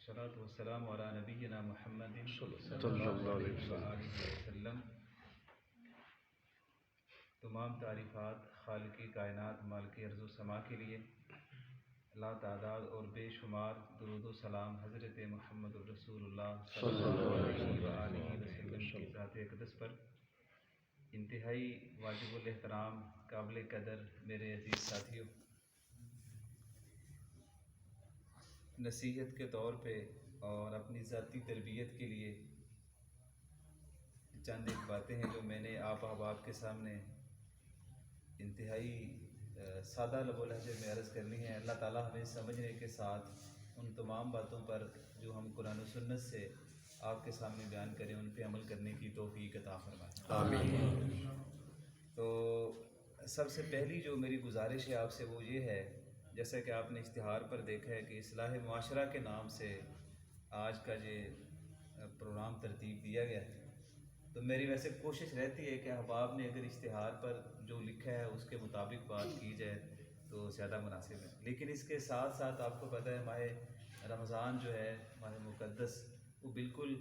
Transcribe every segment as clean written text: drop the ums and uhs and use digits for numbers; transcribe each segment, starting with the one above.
والصلاة والسلام علی نبینا محمد صلی اللہ علیہ وسلم۔ وآلہ وسلم۔ تمام تعریفات خالق کائنات مالک ارض و سما کے لیے، لا تعداد اور بے شمار درود و سلام حضرت محمد رسول اللہ صلی اللہ علیہ وآلہ وسلم کی ذات اقدس پر۔ انتہائی واجب الاحترام قابل قدر میرے عزیز ساتھیوں، نصیحت کے طور پہ اور اپنی ذاتی تربیت کے لیے چند ایک باتیں ہیں جو میں نے آپ احباب کے سامنے انتہائی سادہ لب و لہجے میں عرض کرنی ہے۔ اللہ تعالیٰ ہمیں سمجھنے کے ساتھ ان تمام باتوں پر جو ہم قرآن و سنت سے آپ کے سامنے بیان کریں ان پہ عمل کرنے کی توفیق عطا فرمائے، آمین۔ تو سب سے پہلی جو میری گزارش ہے آپ سے وہ یہ ہے، جیسا کہ آپ نے اشتہار پر دیکھا ہے کہ اصلاح معاشرہ کے نام سے آج کا یہ پروگرام ترتیب دیا گیا ہے، تو میری ویسے کوشش رہتی ہے کہ احباب نے اگر اشتہار پر جو لکھا ہے اس کے مطابق بات کی جائے تو زیادہ مناسب ہے۔ لیکن اس کے ساتھ ساتھ آپ کو پتہ ہے ماہ رمضان جو ہے، ماہ مقدس، وہ بالکل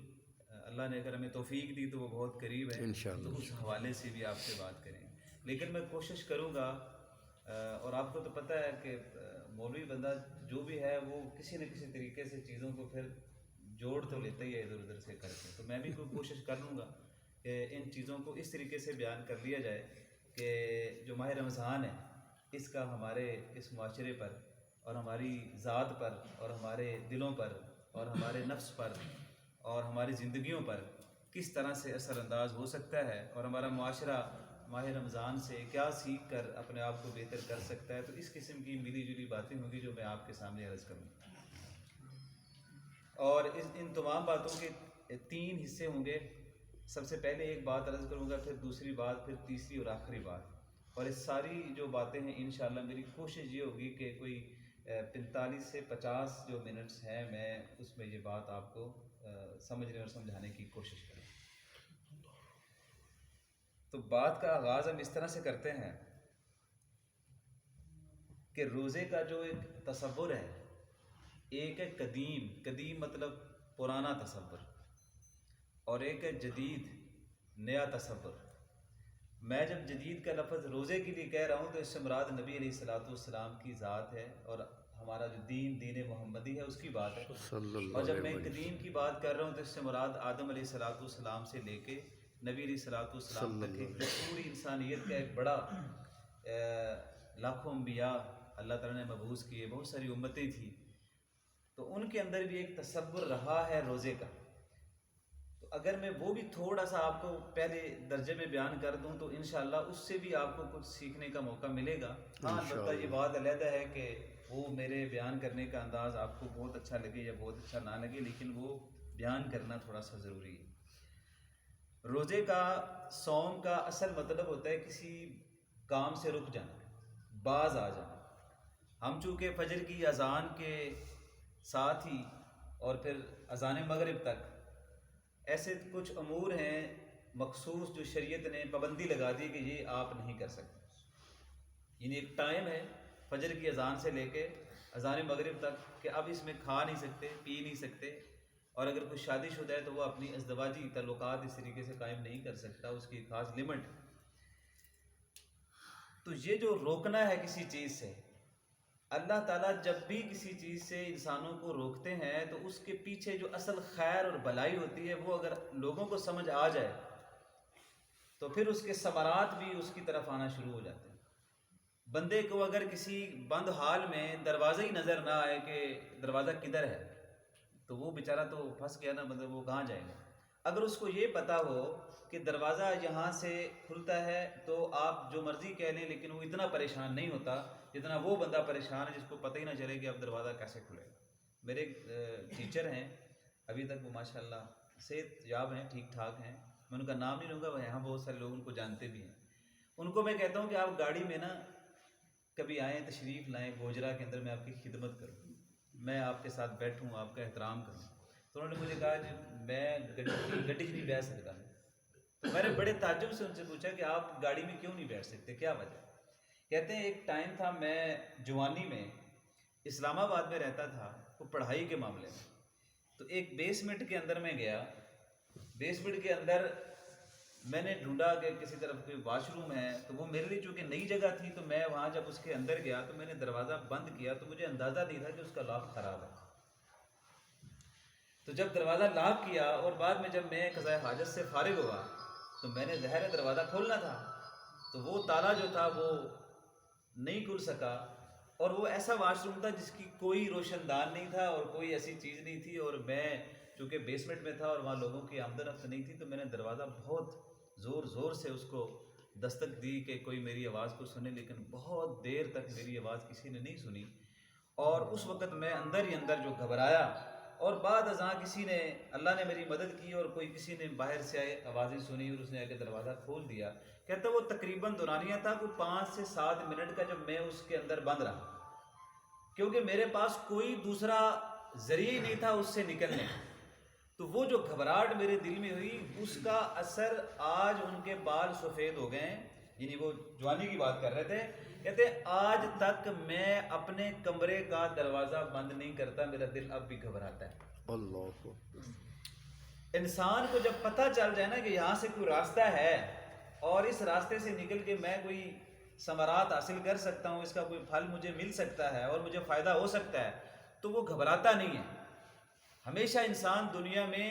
اللہ نے اگر ہمیں توفیق دی تو وہ بہت قریب ہے، انشاءاللہ۔ تو اس حوالے سے بھی آپ سے بات کریں۔ لیکن میں کوشش کروں گا، اور آپ کو تو پتہ ہے کہ مولوی بندہ جو بھی ہے وہ کسی نہ کسی طریقے سے چیزوں کو پھر جوڑ تو لیتا ہی ہے ادھر ادھر سے کر کے، تو میں بھی کوئی کوشش کر لوں گا کہ ان چیزوں کو اس طریقے سے بیان کر لیا جائے کہ جو ماہ رمضان ہے اس کا ہمارے اس معاشرے پر اور ہماری ذات پر اور ہمارے دلوں پر اور ہمارے نفس پر اور ہماری زندگیوں پر کس طرح سے اثر انداز ہو سکتا ہے، اور ہمارا معاشرہ ماہ رمضان سے کیا سیکھ کر اپنے آپ کو بہتر کر سکتا ہے۔ تو اس قسم کی ملی جلی باتیں ہوں گی جو میں آپ کے سامنے عرض کروں گا، اور ان تمام باتوں کے تین حصے ہوں گے۔ سب سے پہلے ایک بات عرض کروں گا، پھر دوسری بات، پھر تیسری اور آخری بات، اور اس ساری جو باتیں ہیں انشاءاللہ میری کوشش یہ ہوگی کہ کوئی 45 سے 50 جو منٹس ہیں میں اس میں یہ بات آپ کو سمجھنے اور سمجھانے کی کوشش کروں۔ تو بات کا آغاز ہم اس طرح سے کرتے ہیں کہ روزے کا جو ایک تصور ہے، ایک ہے قدیم مطلب پرانا تصور، اور ایک ہے جدید نیا تصور۔ میں جب جدید کا لفظ روزے کے لیے کہہ رہا ہوں تو اس سے مراد نبی علیہ الصلوۃ والسلام کی ذات ہے اور ہمارا جو دین محمدی ہے اس کی بات ہے، اور جب میں قدیم کی بات کر رہا ہوں تو اس سے مراد آدم علیہ الصلوۃ والسلام سے لے کے نبی علیہ الصلوۃ والسلام تک جو پوری انسانیت کا ایک بڑا لاکھوں انبیاء اللہ تعالیٰ نے مبعوث کیے، بہت ساری امتیں تھیں، تو ان کے اندر بھی ایک تصور رہا ہے روزے کا۔ تو اگر میں وہ بھی تھوڑا سا آپ کو پہلے درجے میں بیان کر دوں تو انشاءاللہ اس سے بھی آپ کو کچھ سیکھنے کا موقع ملے گا۔ ہاں البتہ یہ بات علیحدہ ہے کہ وہ میرے بیان کرنے کا انداز آپ کو بہت اچھا لگے یا بہت اچھا نہ لگے، لیکن وہ بیان کرنا تھوڑا سا ضروری ہے۔ روزے کا، صوم کا اصل مطلب ہوتا ہے کسی کام سے رک جانا، باز آ جانا۔ ہم چونکہ فجر کی اذان کے ساتھ ہی اور پھر اذان مغرب تک ایسے کچھ امور ہیں مخصوص جو شریعت نے پابندی لگا دی کہ یہ آپ نہیں کر سکتے، یعنی ایک ٹائم ہے فجر کی اذان سے لے کے اذان مغرب تک کہ اب اس میں کھا نہیں سکتے، پی نہیں سکتے، اور اگر کوئی شادی شدہ ہے تو وہ اپنی ازدواجی تعلقات اس طریقے سے قائم نہیں کر سکتا، اس کی خاص لمٹ۔ تو یہ جو روکنا ہے کسی چیز سے، اللہ تعالیٰ جب بھی کسی چیز سے انسانوں کو روکتے ہیں تو اس کے پیچھے جو اصل خیر اور بھلائی ہوتی ہے وہ اگر لوگوں کو سمجھ آ جائے تو پھر اس کے ثمرات بھی اس کی طرف آنا شروع ہو جاتے ہیں۔ بندے کو اگر کسی بند حال میں دروازہ ہی نظر نہ آئے کہ دروازہ کدھر ہے تو وہ بیچارہ تو پھنس گیا نا، مطلب وہ کہاں جائے گا۔ اگر اس کو یہ پتہ ہو کہ دروازہ یہاں سے کھلتا ہے تو آپ جو مرضی کہہ لیں لیکن وہ اتنا پریشان نہیں ہوتا جتنا وہ بندہ پریشان ہے جس کو پتہ ہی نہ چلے کہ اب دروازہ کیسے کھلے گا۔ میرے ٹیچر ہیں، ابھی تک وہ ماشاءاللہ صحت یاب ہیں، ٹھیک ٹھاک ہیں، میں ان کا نام نہیں لوں گا، یہاں بہت سارے لوگ ان کو جانتے بھی ہیں۔ ان کو میں کہتا ہوں کہ آپ گاڑی میں نا کبھی آئیں، تشریف لائیں گوجرا کے اندر، میں آپ کی خدمت کروں، میں آپ کے ساتھ بیٹھوں، آپ کا احترام کروں۔ تو انہوں نے مجھے کہا کہ میں گڈی نہیں بیٹھ سکتا۔ تو میں نے بڑے تعجب سے ان سے پوچھا کہ آپ گاڑی میں کیوں نہیں بیٹھ سکتے، کیا وجہ؟ کہتے ہیں ایک ٹائم تھا، میں جوانی میں اسلام آباد میں رہتا تھا، وہ پڑھائی کے معاملے میں تو ایک بیسمنٹ کے اندر میں گیا. بیسمنٹ کے اندر میں نے ڈھونڈا کہ کسی طرف کوئی واش روم ہے, تو وہ میرے لیے چونکہ نئی جگہ تھی تو میں وہاں جب اس کے اندر گیا تو میں نے دروازہ بند کیا تو مجھے اندازہ نہیں تھا کہ اس کا لاک خراب ہے. تو جب دروازہ لاک کیا اور بعد میں جب میں قضاء حاجت سے فارغ ہوا تو میں نے ظاہر دروازہ کھولنا تھا, تو وہ تالا جو تھا وہ نہیں کھل سکا. اور وہ ایسا واش روم تھا جس کی کوئی روشن دان نہیں تھا اور کوئی ایسی چیز نہیں تھی, اور میں چونکہ بیسمنٹ میں تھا اور وہاں لوگوں کی آمد و رفت نہیں تھی, تو میں نے دروازہ بہت زور زور سے اس کو دستک دی کہ کوئی میری آواز کو سنے, لیکن بہت دیر تک میری آواز کسی نے نہیں سنی. اور اس وقت میں اندر ہی اندر جو گھبرایا, اور بعد ازاں کسی نے, اللہ نے میری مدد کی اور کوئی کسی نے باہر سے آئے آوازیں سنی اور اس نے آ کے دروازہ کھول دیا. کہتا وہ تقریباً دورانیہ تھا کوئی 5 سے 7 منٹ کا جب میں اس کے اندر بند رہا, کیونکہ میرے پاس کوئی دوسرا ذریعہ ہی نہیں تھا اس سے نکلنے. تو وہ جو گھبراہٹ میرے دل میں ہوئی اس کا اثر آج ان کے بال سفید ہو گئے ہیں, یعنی وہ جوانی کی بات کر رہے تھے. کہتے آج تک میں اپنے کمرے کا دروازہ بند نہیں کرتا, میرا دل اب بھی گھبراتا ہے. اللہ. انسان کو جب پتہ چل جائے نا کہ یہاں سے کوئی راستہ ہے اور اس راستے سے نکل کے میں کوئی ثمرات حاصل کر سکتا ہوں, اس کا کوئی پھل مجھے مل سکتا ہے اور مجھے فائدہ ہو سکتا ہے, تو وہ گھبراتا نہیں ہے. ہمیشہ انسان دنیا میں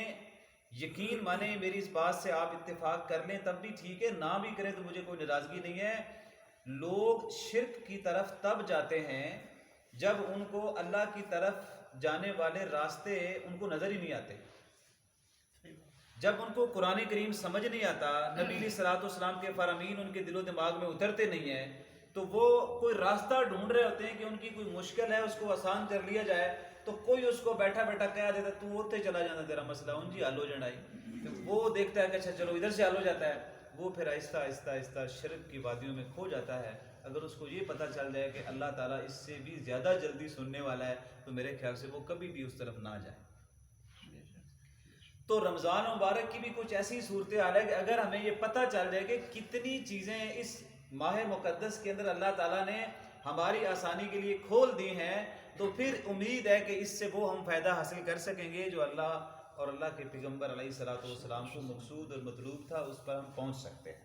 یقین مانے, میری اس بات سے آپ اتفاق کر لیں تب بھی ٹھیک ہے, نہ بھی کریں تو مجھے کوئی ناراضگی نہیں ہے. لوگ شرک کی طرف تب جاتے ہیں جب ان کو اللہ کی طرف جانے والے راستے ان کو نظر ہی نہیں آتے, جب ان کو قرآن کریم سمجھ نہیں آتا, نبی علیہ الصلوۃ والسلام کے فرامین ان کے دل و دماغ میں اترتے نہیں ہیں, تو وہ کوئی راستہ ڈھونڈ رہے ہوتے ہیں کہ ان کی کوئی مشکل ہے اس کو آسان کر لیا جائے, تو کوئی اس کو بیٹھا بیٹھا کہہ دیتا تو ہوتے چلا جاتا تیرا مسئلہ ان جی حل ہو جانا ہے. وہ دیکھتا ہے کہ اچھا چلو ادھر سے حل ہو جاتا ہے, وہ پھر آہستہ آہستہ آہستہ شرک کی وادیوں میں کھو جاتا ہے. اگر اس کو یہ پتہ چل جائے کہ اللہ تعالیٰ اس سے بھی زیادہ جلدی سننے والا ہے تو میرے خیال سے وہ کبھی بھی اس طرف نہ جائے. تو رمضان مبارک کی بھی کچھ ایسی صورتحال ہے کہ اگر ہمیں یہ پتہ چل جائے کہ کتنی چیزیں اس ماہ مقدس کے اندر اللہ تعالیٰ نے ہماری آسانی کے لیے کھول دی ہیں, تو پھر امید ہے کہ اس سے وہ ہم فائدہ حاصل کر سکیں گے جو اللہ اور اللہ کے پیغمبر علیہ الصلوۃ والسلام کو مقصود اور مطلوب تھا, اس پر ہم پہنچ سکتے ہیں.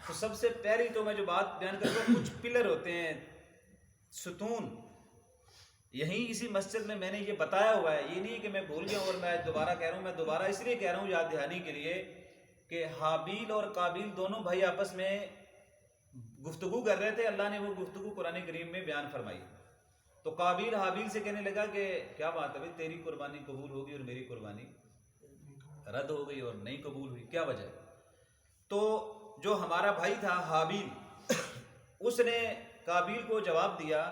تو سب سے پہلی تو میں جو بات بیان کروں گا, کچھ پلر ہوتے ہیں, ستون. یہیں اسی مسجد میں نے یہ بتایا ہوا ہے, یہ نہیں کہ میں بھول گیا اور میں دوبارہ کہہ رہا ہوں, میں دوبارہ اس لیے کہہ رہا ہوں یاد دہانی کے لیے کہ حابیل اور قابیل دونوں بھائی آپس میں گفتگو کر رہے تھے, اللہ نے وہ گفتگو قرآن کریم میں بیان فرمائی. تو قابیل حابیل سے کہنے لگا کہ کیا بات ہے بھائی, تیری قربانی قبول ہوگی اور میری قربانی رد ہو گئی اور نہیں قبول ہوئی, کیا وجہ ہے؟ تو جو ہمارا بھائی تھا حابیل, اس نے قابیل کو جواب دیا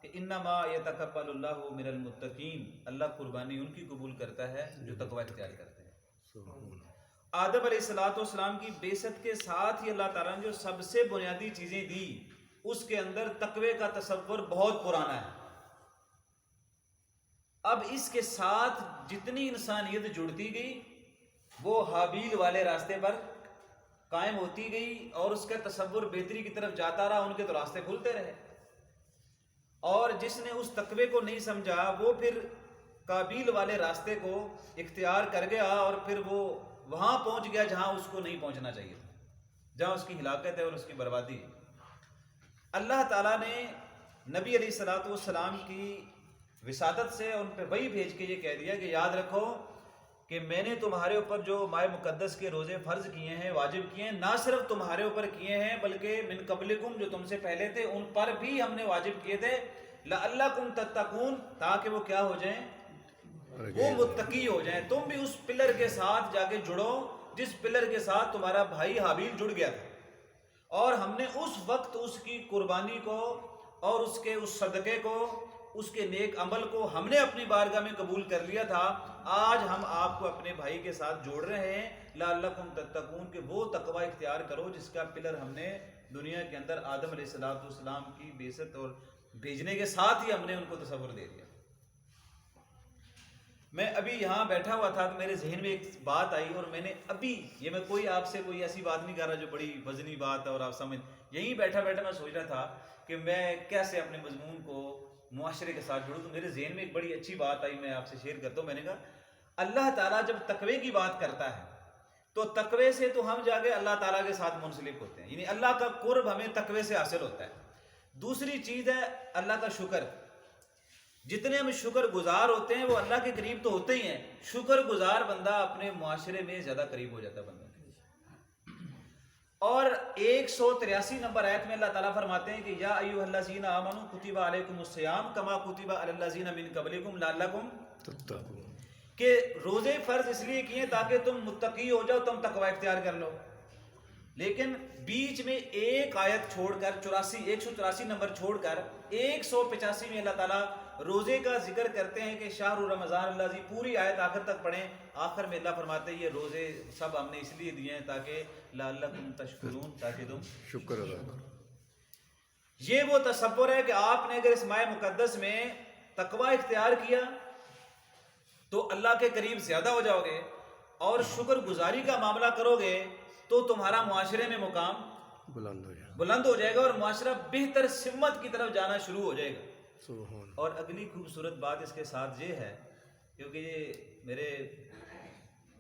کہ انما یتقبل اللہ من المتقین, اللہ قربانی ان کی قبول کرتا ہے جو تقوی اختیار کرتے ہیں. آدم علیہ الصلوۃ والسلام کی بعثت کے ساتھ ہی اللہ تعالیٰ نے جو سب سے بنیادی چیزیں دی اس کے اندر تقوی کا تصور بہت پرانا ہے. اب اس کے ساتھ جتنی انسانیت جڑتی گئی وہ حابیل والے راستے پر قائم ہوتی گئی اور اس کا تصور بہتری کی طرف جاتا رہا, ان کے تو راستے کھلتے رہے. اور جس نے اس تقوی کو نہیں سمجھا وہ پھر قابیل والے راستے کو اختیار کر گیا اور پھر وہ وہاں پہنچ گیا جہاں اس کو نہیں پہنچنا چاہیے تھا, جہاں اس کی ہلاکت ہے اور اس کی بربادی ہے. اللہ تعالیٰ نے نبی علیہ الصلوۃ والسلام کی وساطت سے ان پہ وہی بھیج کے یہ کہہ دیا کہ یاد رکھو کہ میں نے تمہارے اوپر جو ماہ مقدس کے روزے فرض کیے ہیں, واجب کیے ہیں, نہ صرف تمہارے اوپر کیے ہیں بلکہ من قبلکم جو تم سے پہلے تھے ان پر بھی ہم نے واجب کیے تھے, لعلکم تتقون, تاکہ وہ کیا ہو جائیں, وہ متقی ہو جائیں. تم بھی اس پلر کے ساتھ جا کے جڑو جس پلر کے ساتھ تمہارا بھائی حابیل جڑ گیا تھا, اور ہم نے اس وقت اس کی قربانی کو اور اس کے اس صدقے کو, اس کے نیک عمل کو ہم نے اپنی بارگاہ میں قبول کر لیا تھا. آج ہم آپ کو اپنے بھائی کے ساتھ جوڑ رہے ہیں لعلکم تتقون, کہ وہ تقوی اختیار کرو جس کا پلر ہم نے دنیا کے اندر آدم علیہ الصلوۃ والسلام کی بعثت اور بھیجنے کے ساتھ ہی ہم نے ان کو تصور دے دیا. میں ابھی یہاں بیٹھا ہوا تھا تو میرے ذہن میں ایک بات آئی, اور میں نے ابھی یہ میں کوئی آپ سے کوئی ایسی بات نہیں کر رہا جو بڑی وزنی بات ہے اور آپ سمجھ, یہیں بیٹھا بیٹھا میں سوچ رہا تھا کہ میں کیسے اپنے مضمون کو معاشرے کے ساتھ جڑوں. تو میرے ذہن میں ایک بڑی اچھی بات آئی, میں آپ سے شیئر کرتا ہوں. میں نے کہا اللہ تعالیٰ جب تقوی کی بات کرتا ہے تو تقوی سے تو ہم جا کے اللہ تعالیٰ کے ساتھ منسلک ہوتے ہیں, یعنی اللہ کا قرب ہمیں تقوی سے حاصل ہوتا ہے. دوسری چیز ہے اللہ کا شکر. جتنے ہم شکر گزار ہوتے ہیں وہ اللہ کے قریب تو ہوتے ہی ہیں. شکر گزار بندہ اپنے معاشرے میں زیادہ قریب ہو جاتا ہے بندہ. اور 183 نمبر آیت میں اللہ تعالیٰ فرماتے ہیں کہ یا ایھا الذین آمنوا کتب علیکم الصیام کما کتب علی الذین من قبلکم لعلکم تتقون. کہ روزے فرض اس لیے کیے تاکہ تم متقی ہو جاؤ, تم تقوی اختیار کر لو. لیکن بیچ میں ایک آیت چھوڑ کر 184 نمبر چھوڑ کر 185 میں اللہ تعالیٰ روزے کا ذکر کرتے ہیں کہ شہر رمضان الذی, پوری آیت آخر تک پڑھیں. آخر میں اللہ فرماتے ہیں یہ روزے سب ہم نے اس لیے دیے ہیں تاکہ لعلکم تشکرون, تاکہ تم شکر ادا کرو. یہ وہ تصور ہے کہ آپ نے اگر اس ماہ مقدس میں تقوی اختیار کیا تو اللہ کے قریب زیادہ ہو جاؤ گے, اور شکر گزاری کا معاملہ کرو گے تو تمہارا معاشرے میں مقام بلند ہو ہو جائے. جائے گا اور معاشرہ بہتر سمت کی طرف جانا شروع ہو جائے گا. سبحان. اور اگلی خوبصورت بات اس کے ساتھ یہ ہے, کیونکہ یہ میرے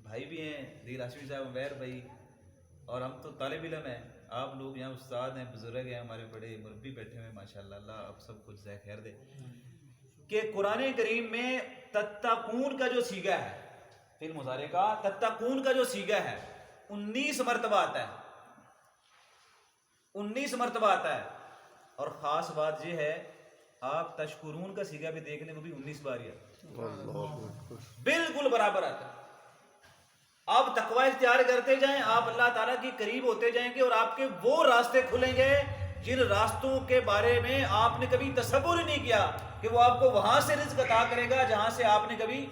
بھائی بھی ہیں, دیر آشمی صاحب, عمیر بھائی, اور ہم تو طالب علم ہیں, آپ لوگ یہاں استاد ہیں, بزرگ ہیں, ہمارے بڑے مربی بیٹھے ہوئے ہیں ماشاءاللہ, اللہ آپ سب کچھ جزائے خیر دے. کہ قرآن کریم میں تتقون کا جو سیغہ ہے, فعل مضارع کا تتقون کا جو سیغہ ہے 19 مرتبہ آتا ہے, 19 مرتبہ آتا ہے. اور خاص بات یہ ہے آپ تشکرون کا سیغہ بھی دیکھ لیں وہ بھی 19 بار ہی آتا ہے, اللہ اکبر. بالکل برابر آتا ہے. آپ تقوی اختیار کرتے جائیں, آپ اللہ تعالیٰ کے قریب ہوتے جائیں گے, اور آپ کے وہ راستے کھلیں گے جن راستوں کے بارے میں آپ نے کبھی تصور ہی نہیں کیا کہ وہ آپ کو وہاں سے رزق عطا کرے گا جہاں سے آپ نے کبھی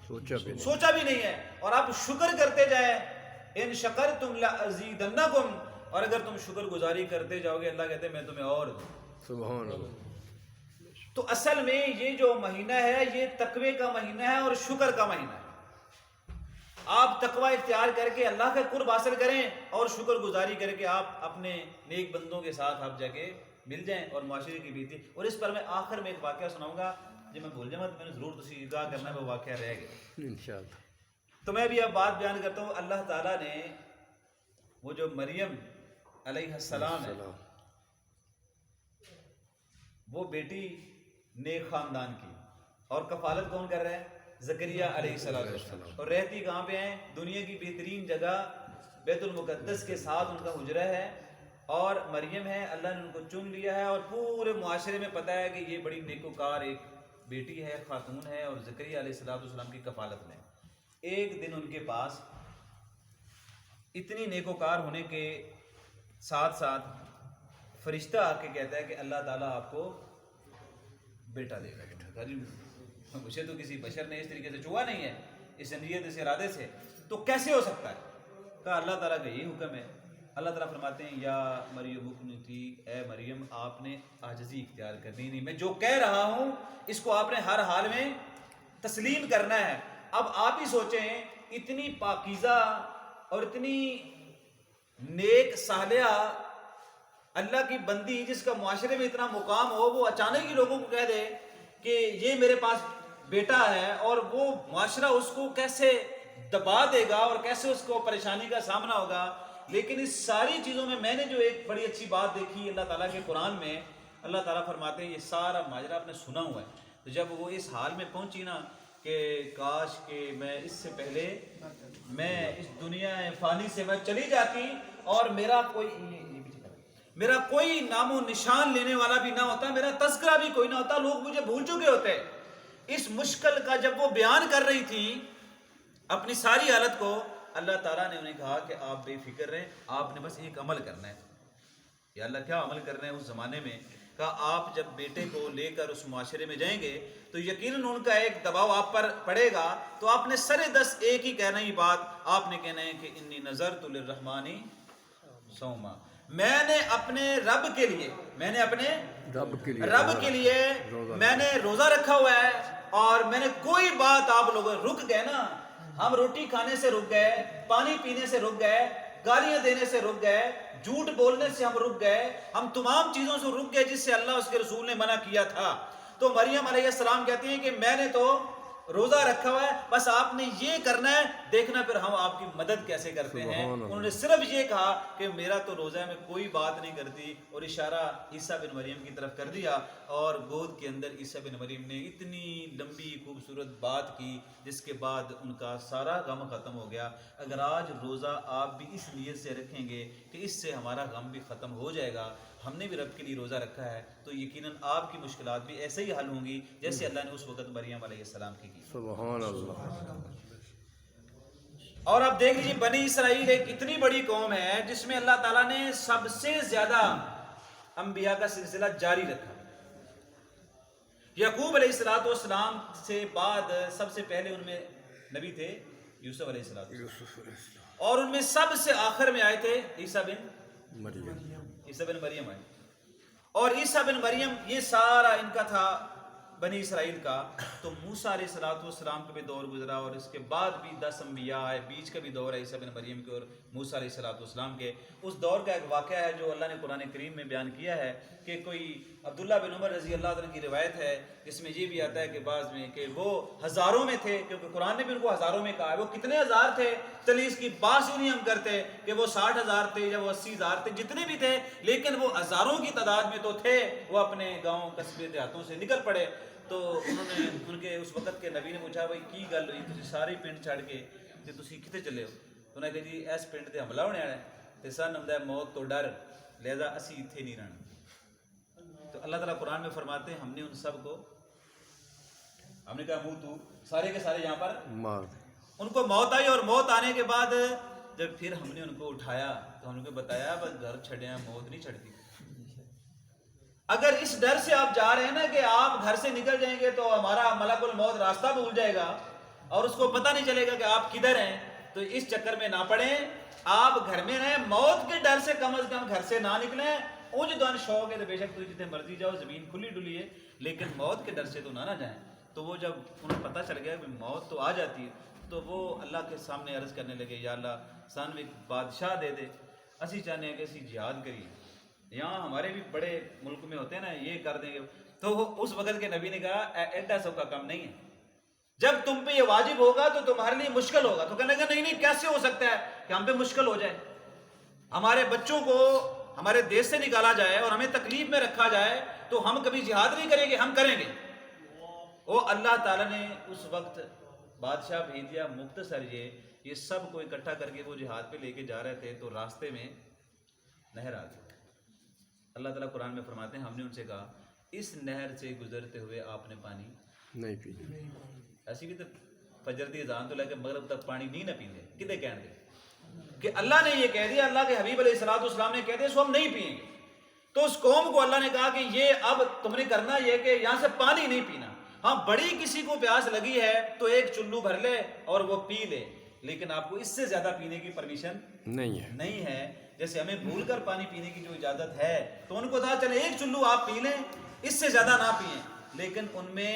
سوچا بھی نہیں ہے. اور آپ شکر کرتے جائیں, ان شکرتم لازیدنکم, اور اگر تم شکر گزاری کرتے جاؤ گے اللہ کہتے ہیں میں تمہیں اور دوں. سبحان اللہ. تو اصل میں یہ جو مہینہ ہے یہ تقوی کا مہینہ ہے اور شکر کا مہینہ ہے. آپ تقوی اختیار کر کے اللہ کا قرب حاصل کریں اور شکر گزاری کر کے آپ اپنے نیک بندوں کے ساتھ آپ جا کے مل جائیں اور معاشرے کی بہتری. اور اس پر میں آخر میں ایک واقعہ سناؤں گا, جب میں بھول جاؤں تو میں نے ضرور تسی ادا کرنا ہے, وہ واقعہ رہ گیا انشاءاللہ. تو میں بھی اب بات بیان کرتا ہوں. اللہ تعالیٰ نے وہ جو مریم علیہ السلام ہے, وہ بیٹی نیک خاندان کی, اور کفالت کون کر رہا ہے؟ زکریا علیہ السلام. اور رہتی کہاں پہ ہیں؟ دنیا کی بہترین جگہ بیت المقدس کے ساتھ ان کا حجرہ ہے, اور مریم ہے, اللہ نے ان کو چن لیا ہے, اور پورے معاشرے میں پتہ ہے کہ یہ بڑی نیکوکار ایک بیٹی ہے, خاتون ہے, اور زکریا علیہ السلام کی کفالت میں. ایک دن ان کے پاس اتنی نیکوکار ہونے کے ساتھ ساتھ فرشتہ آ کے کہتا ہے کہ اللہ تعالیٰ آپ کو بیٹا دے گا. مجھے تو کسی بشر نے اس طریقے سے چوہا نہیں ہے, اس نیت اس ارادے سے, تو کیسے ہو سکتا ہے؟ کہا اللہ تعالیٰ کا یہی حکم ہے. اللہ تعالیٰ فرماتے ہیں یا مریم اقنتی, اے مریم آپ نے عاجزی اختیار کرنی نہیں, میں جو کہہ رہا ہوں اس کو آپ نے ہر حال میں تسلیم کرنا ہے. اب آپ ہی سوچیں, اتنی پاکیزہ اور اتنی نیک صالحہ اللہ کی بندی جس کا معاشرے میں اتنا مقام ہو, وہ اچانک ہی لوگوں کو کہہ دے کہ یہ میرے پاس بیٹا ہے, اور وہ معاشرہ اس کو کیسے دبا دے گا اور کیسے اس کو پریشانی کا سامنا ہوگا. لیکن اس ساری چیزوں میں میں نے جو ایک بڑی اچھی بات دیکھی اللہ تعالیٰ کے قرآن میں, اللہ تعالیٰ فرماتے ہیں یہ سارا ماجرا آپ نے سنا ہوا ہے. تو جب وہ اس حال میں پہنچی نا کہ کاش کہ میں اس سے پہلے میں اس دنیا فانی سے میں چلی جاتی اور میرا کوئی نام و نشان لینے والا بھی نہ ہوتا, میرا تذکرہ بھی کوئی نہ ہوتا, لوگ مجھے بھول چکے ہوتے. اس مشکل کا جب وہ بیان کر رہی تھی اپنی ساری حالت کو, اللہ تعالیٰ نے انہیں کہا کہ آپ بے فکر رہیں, آپ نے بس ایک عمل کرنا ہے. یا اللہ کیا عمل کرنا ہے اس زمانے میں؟ کہا آپ جب بیٹے کو لے کر اس معاشرے میں جائیں گے تو یقیناً ان کا ایک دباؤ آپ پر پڑے گا, تو آپ نے سرے دس ایک ہی کہنا ہی بات آپ نے کہنا ہے کہ انی نذرت للرحمن صوما, میں نے اپنے رب کے لیے میں نے روزہ رکھا ہوا ہے. اور میں نے کوئی بات, آپ لوگ رک گئے نا, ہم روٹی کھانے سے رک گئے, پانی پینے سے رک گئے, گالیاں دینے سے رک گئے, جھوٹ بولنے سے ہم رک گئے, ہم تمام چیزوں سے رک گئے جس سے اللہ اس کے رسول نے منع کیا تھا. تو مریم علیہ السلام کہتی ہیں کہ میں نے تو روزہ رکھا ہوا ہے، بس آپ نے یہ کرنا ہے، دیکھنا پھر ہم آپ کی مدد کیسے کرتے ہیں۔ انہوں نے صرف یہ کہا کہ میرا تو روزہ ہے، میں کوئی بات نہیں کرتی، اور اشارہ عیسیٰ بن مریم کی طرف کر دیا، اور گود کے اندر عیسیٰ بن مریم نے اتنی لمبی خوبصورت بات کی جس کے بعد ان کا سارا غم ختم ہو گیا۔ اگر آج روزہ آپ بھی اس نیت سے رکھیں گے کہ اس سے ہمارا غم بھی ختم ہو جائے گا، ہم نے بھی رب کے لیے روزہ رکھا ہے، تو یقیناً آپ کی مشکلات بھی ایسے ہی حل ہوں گی جیسے اللہ نے اس وقت مریم علیہ السلام کی سبحان اللہ۔ اور اب دیکھ لیجیے، بنی اسرائیل ایک اتنی بڑی قوم ہے جس میں اللہ تعالیٰ نے سب سے زیادہ انبیاء کا سلسلہ جاری رکھا۔ یعقوب علیہ السلام سے بعد سب سے پہلے ان میں نبی تھے یوسف علیہ السلام، یوسف علیہ السلام، اور ان میں سب سے آخر میں آئے تھے عیسیٰ بن مریم آئے۔ اور عیسیٰ بن مریم یہ سارا ان کا تھا بنی اسرائیل کا۔ تو موسیٰ علیہ السلام کا بھی دور گزرا، اور اس کے بعد بھی 10 انبیاء آئے، بیچ کا بھی دور ہے عیسیٰ بن مریم کے اور موسیٰ علیہ السلام کے۔ اس دور کا ایک واقعہ ہے جو اللہ نے قرآن کریم میں بیان کیا ہے کہ کوئی عبداللہ بن عمر رضی اللہ عنہ کی روایت ہے جس میں یہ بھی آتا ہے کہ بعض میں کہ وہ ہزاروں میں تھے، کیونکہ قرآن نے بھی ان کو ہزاروں میں کہا ہے۔ وہ کتنے ہزار تھے چلیے اس کی بات ہی نہیں ہم کرتے کہ وہ 60,000 تھے یا وہ 80,000 تھے، جتنے بھی تھے، لیکن وہ ہزاروں کی تعداد میں تو تھے۔ وہ اپنے گاؤں قصبے دیہاتوں سے نکل پڑے۔ تو انہوں نے ان کے اس وقت کے نبی نے پوچھا بھائی کی گل ہوئی، تسی سارے پنڈ چھڑ کے تے تسی کتے چلے ہو؟ تو انہوں نے کہا جی اس پنڈ تے حملہ ہونے والا ہے تے سن ہوندا ہے موت تو ڈر، لہذا اسی ایتھے نہیں رہنا۔ تو اللہ تعالیٰ قرآن میں فرماتے ہیں ہم نے ان سب کو، ہم نے کہا منہ تو سارے کے سارے یہاں پر مار ان کو موت آئی، اور موت آنے کے بعد جب پھر ہم نے ان کو اٹھایا تو ہم نے بتایا بس گھر چھڑیا موت نہیں چھڑتی۔ اگر اس ڈر سے آپ جا رہے ہیں نا کہ آپ گھر سے نکل جائیں گے تو ہمارا ملک الموت راستہ بھول جائے گا اور اس کو پتہ نہیں چلے گا کہ آپ کدھر ہیں، تو اس چکر میں نہ پڑیں، آپ گھر میں رہیں، موت کے ڈر سے کم از کم گھر سے نہ نکلیں۔ اونج دان شوق ہے تو بے شک تو جتنے مرضی جاؤ، زمین کھلی ڈلی ہے، لیکن موت کے ڈر سے تو نہ جائیں۔ تو وہ جب انہیں پتہ چل گیا کہ موت تو آ جاتی ہے تو وہ اللہ کے سامنے عرض کرنے لگے یا اللہ سانو ایک بادشاہ دے دے، اسی چاہتے ہیں کہ اسی جہاد کریے، یہاں ہمارے بھی بڑے ملک میں ہوتے ہیں نا یہ کر دیں گے۔ تو اس وقت کے نبی نے کہا ایڈا سو کا کم نہیں ہے، جب تم پہ یہ واجب ہوگا تو تمہارے لیے مشکل ہوگا۔ تو کہنے لگا نہیں کیسے ہو سکتا ہے کہ ہم پہ مشکل ہو جائے، ہمارے بچوں کو ہمارے دیش سے نکالا جائے اور ہمیں تکلیف میں رکھا جائے تو ہم کبھی جہاد نہیں کریں گے، ہم کریں گے۔ وہ اللہ تعالیٰ نے اس وقت بادشاہ بھیج دیا، مختصر یہ سب کو اکٹھا کر کے وہ جہاد پہ لے کے جا رہے تھے، تو راستے میں نہر آ گئی۔ اللہ تعالیٰ قرآن میں فرماتے ہیں ہم نے ان سے کہا اس نہر سے گزرتے ہوئے آپ نے پانی نہیں پی، ایسی بھی تو فجر دی اذان تو لے کے مغرب تک پانی نہیں نہ پیندے، کدے کہن دے کہ اللہ نے یہ کہہ دیا، اللہ کے حبیب علیہ السلام نے کہہ دیا سو ہم نہیں پئیں گے۔ تو اس قوم کو اللہ نے کہا کہ یہ اب تم نے کرنا یہ کہ یہاں سے پانی نہیں پینا، ہاں بڑی کسی کو پیاس لگی ہے تو ایک چلو بھر لے اور وہ پی لے، لیکن آپ کو اس سے زیادہ پینے کی پرمیشن نہیں ہے۔ جیسے ہمیں بھول کر پانی پینے کی جو اجازت ہے تو ان کو تھا چلے ایک چلو آپ پی لیں، اس سے زیادہ نہ پئیں، لیکن ان میں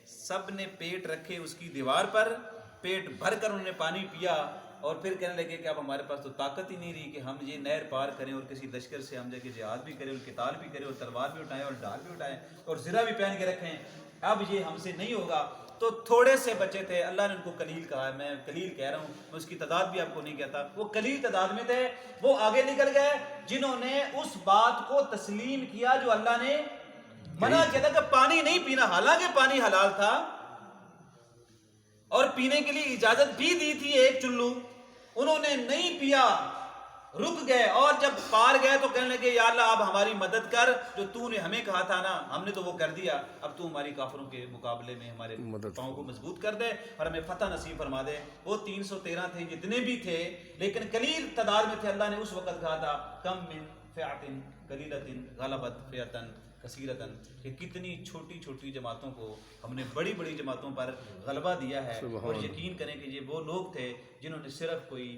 سب نے پیٹ رکھے اس کی دیوار پر، پیٹ بھر کر انہوں نے پانی پیا، اور پھر کہنے لگے کہ اب ہمارے پاس تو طاقت ہی نہیں رہی کہ ہم یہ نہر پار کریں اور کسی لشکر سے ہم جا کے جہاد بھی کریں اور قتال بھی کریں اور تلوار بھی اٹھائیں اور ڈال بھی اٹھائیں اور زرہ بھی پہن کے رکھیں، اب یہ ہم سے نہیں ہوگا۔ تو تھوڑے سے بچے تھے، اللہ نے ان کو قلیل کہا ہے، میں قلیل کہہ رہا ہوں، میں اس کی تعداد بھی آپ کو نہیں کہتا، وہ قلیل تعداد میں تھے، وہ آگے نکل گئے جنہوں نے اس بات کو تسلیم کیا جو اللہ نے منع کیا تھا کہ پانی نہیں پینا، حالانکہ پانی حلال تھا اور پینے کے لیے اجازت بھی دی تھی ایک چلو، انہوں نے نہیں پیا، رک گئے، اور جب پار گئے تو کہنے لگے یا اللہ اب ہماری مدد کر، جو تو نے ہمیں کہا تھا نا ہم نے تو وہ کر دیا، اب تو ہماری کافروں کے مقابلے میں ہمارے پاؤں کو مضبوط کر دے اور ہمیں فتح نصیب فرما دے۔ وہ 313 تھے جتنے بھی تھے، لیکن قلیل تعداد میں تھے۔ اللہ نے اس وقت کہا تھا کم من فئۃ قلیلۃ غلبت فئۃ کثیرۃ، کہ کتنی چھوٹی چھوٹی جماعتوں کو ہم نے بڑی بڑی جماعتوں پر غلبہ دیا ہے۔ اور یقین کریں کہ یہ وہ لوگ تھے جنہوں نے صرف کوئی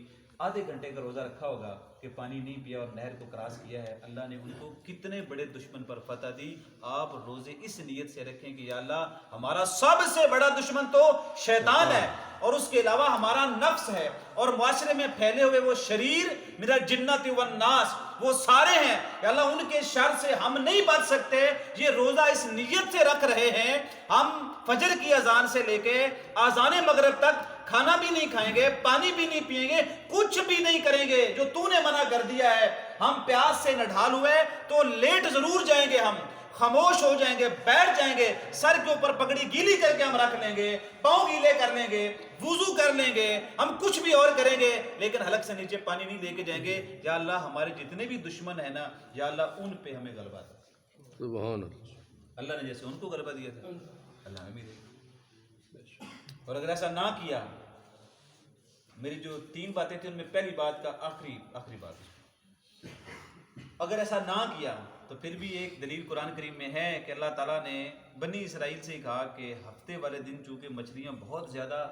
آدھے گھنٹے کا روزہ رکھا ہوگا کہ پانی نہیں پیا اور نہر کو کراس کیا ہے، اللہ نے ان کو کتنے بڑے دشمن پر فتح دی۔ آپ روزے اس نیت سے رکھیں کہ یا اللہ ہمارا سب سے بڑا دشمن تو شیطان ہے اور اس کے علاوہ ہمارا نفس ہے اور معاشرے میں پھیلے ہوئے وہ شریر من الجنت والناس وہ سارے ہیں کہ اللہ ان کے شر سے ہم نہیں بچ سکتے. یہ روزہ اس نیت سے رکھ رہے ہیں ہم فجر کی اذان سے لے کے اذان مغرب تک کھانا بھی نہیں کھائیں گے, پانی بھی نہیں پئیں گے, کچھ بھی نہیں کریں گے جو تو نے منع کر دیا ہے. ہم پیاس سے نڈھال ہوئے تو لیٹ ضرور جائیں گے, ہم خاموش ہو جائیں گے, بیٹھ جائیں گے, سر کے اوپر پگڑی گیلی کر کے ہم رکھ لیں گے, پاؤں گیلے کر لیں گے, وضو کر لیں گے, ہم کچھ بھی اور کریں گے, لیکن حلق سے نیچے پانی نہیں لے کے جائیں گے. یا اللہ ہمارے جتنے بھی دشمن ہیں نا یا اللہ ان پہ ہمیں غلبہ دے. سبحان اللہ. اللہ نے جیسے ان کو غلبہ دیا تھا اللہ ہمیں بھی دے. اور اگر ایسا نہ کیا, میری جو 3 باتیں تھیں ان میں پہلی بات کا آخری بات, اگر ایسا نہ کیا تو پھر بھی ایک دلیل قرآن کریم میں ہے کہ اللہ تعالیٰ نے بنی اسرائیل سے کہا کہ ہفتے والے دن چونکہ مچھلیاں بہت زیادہ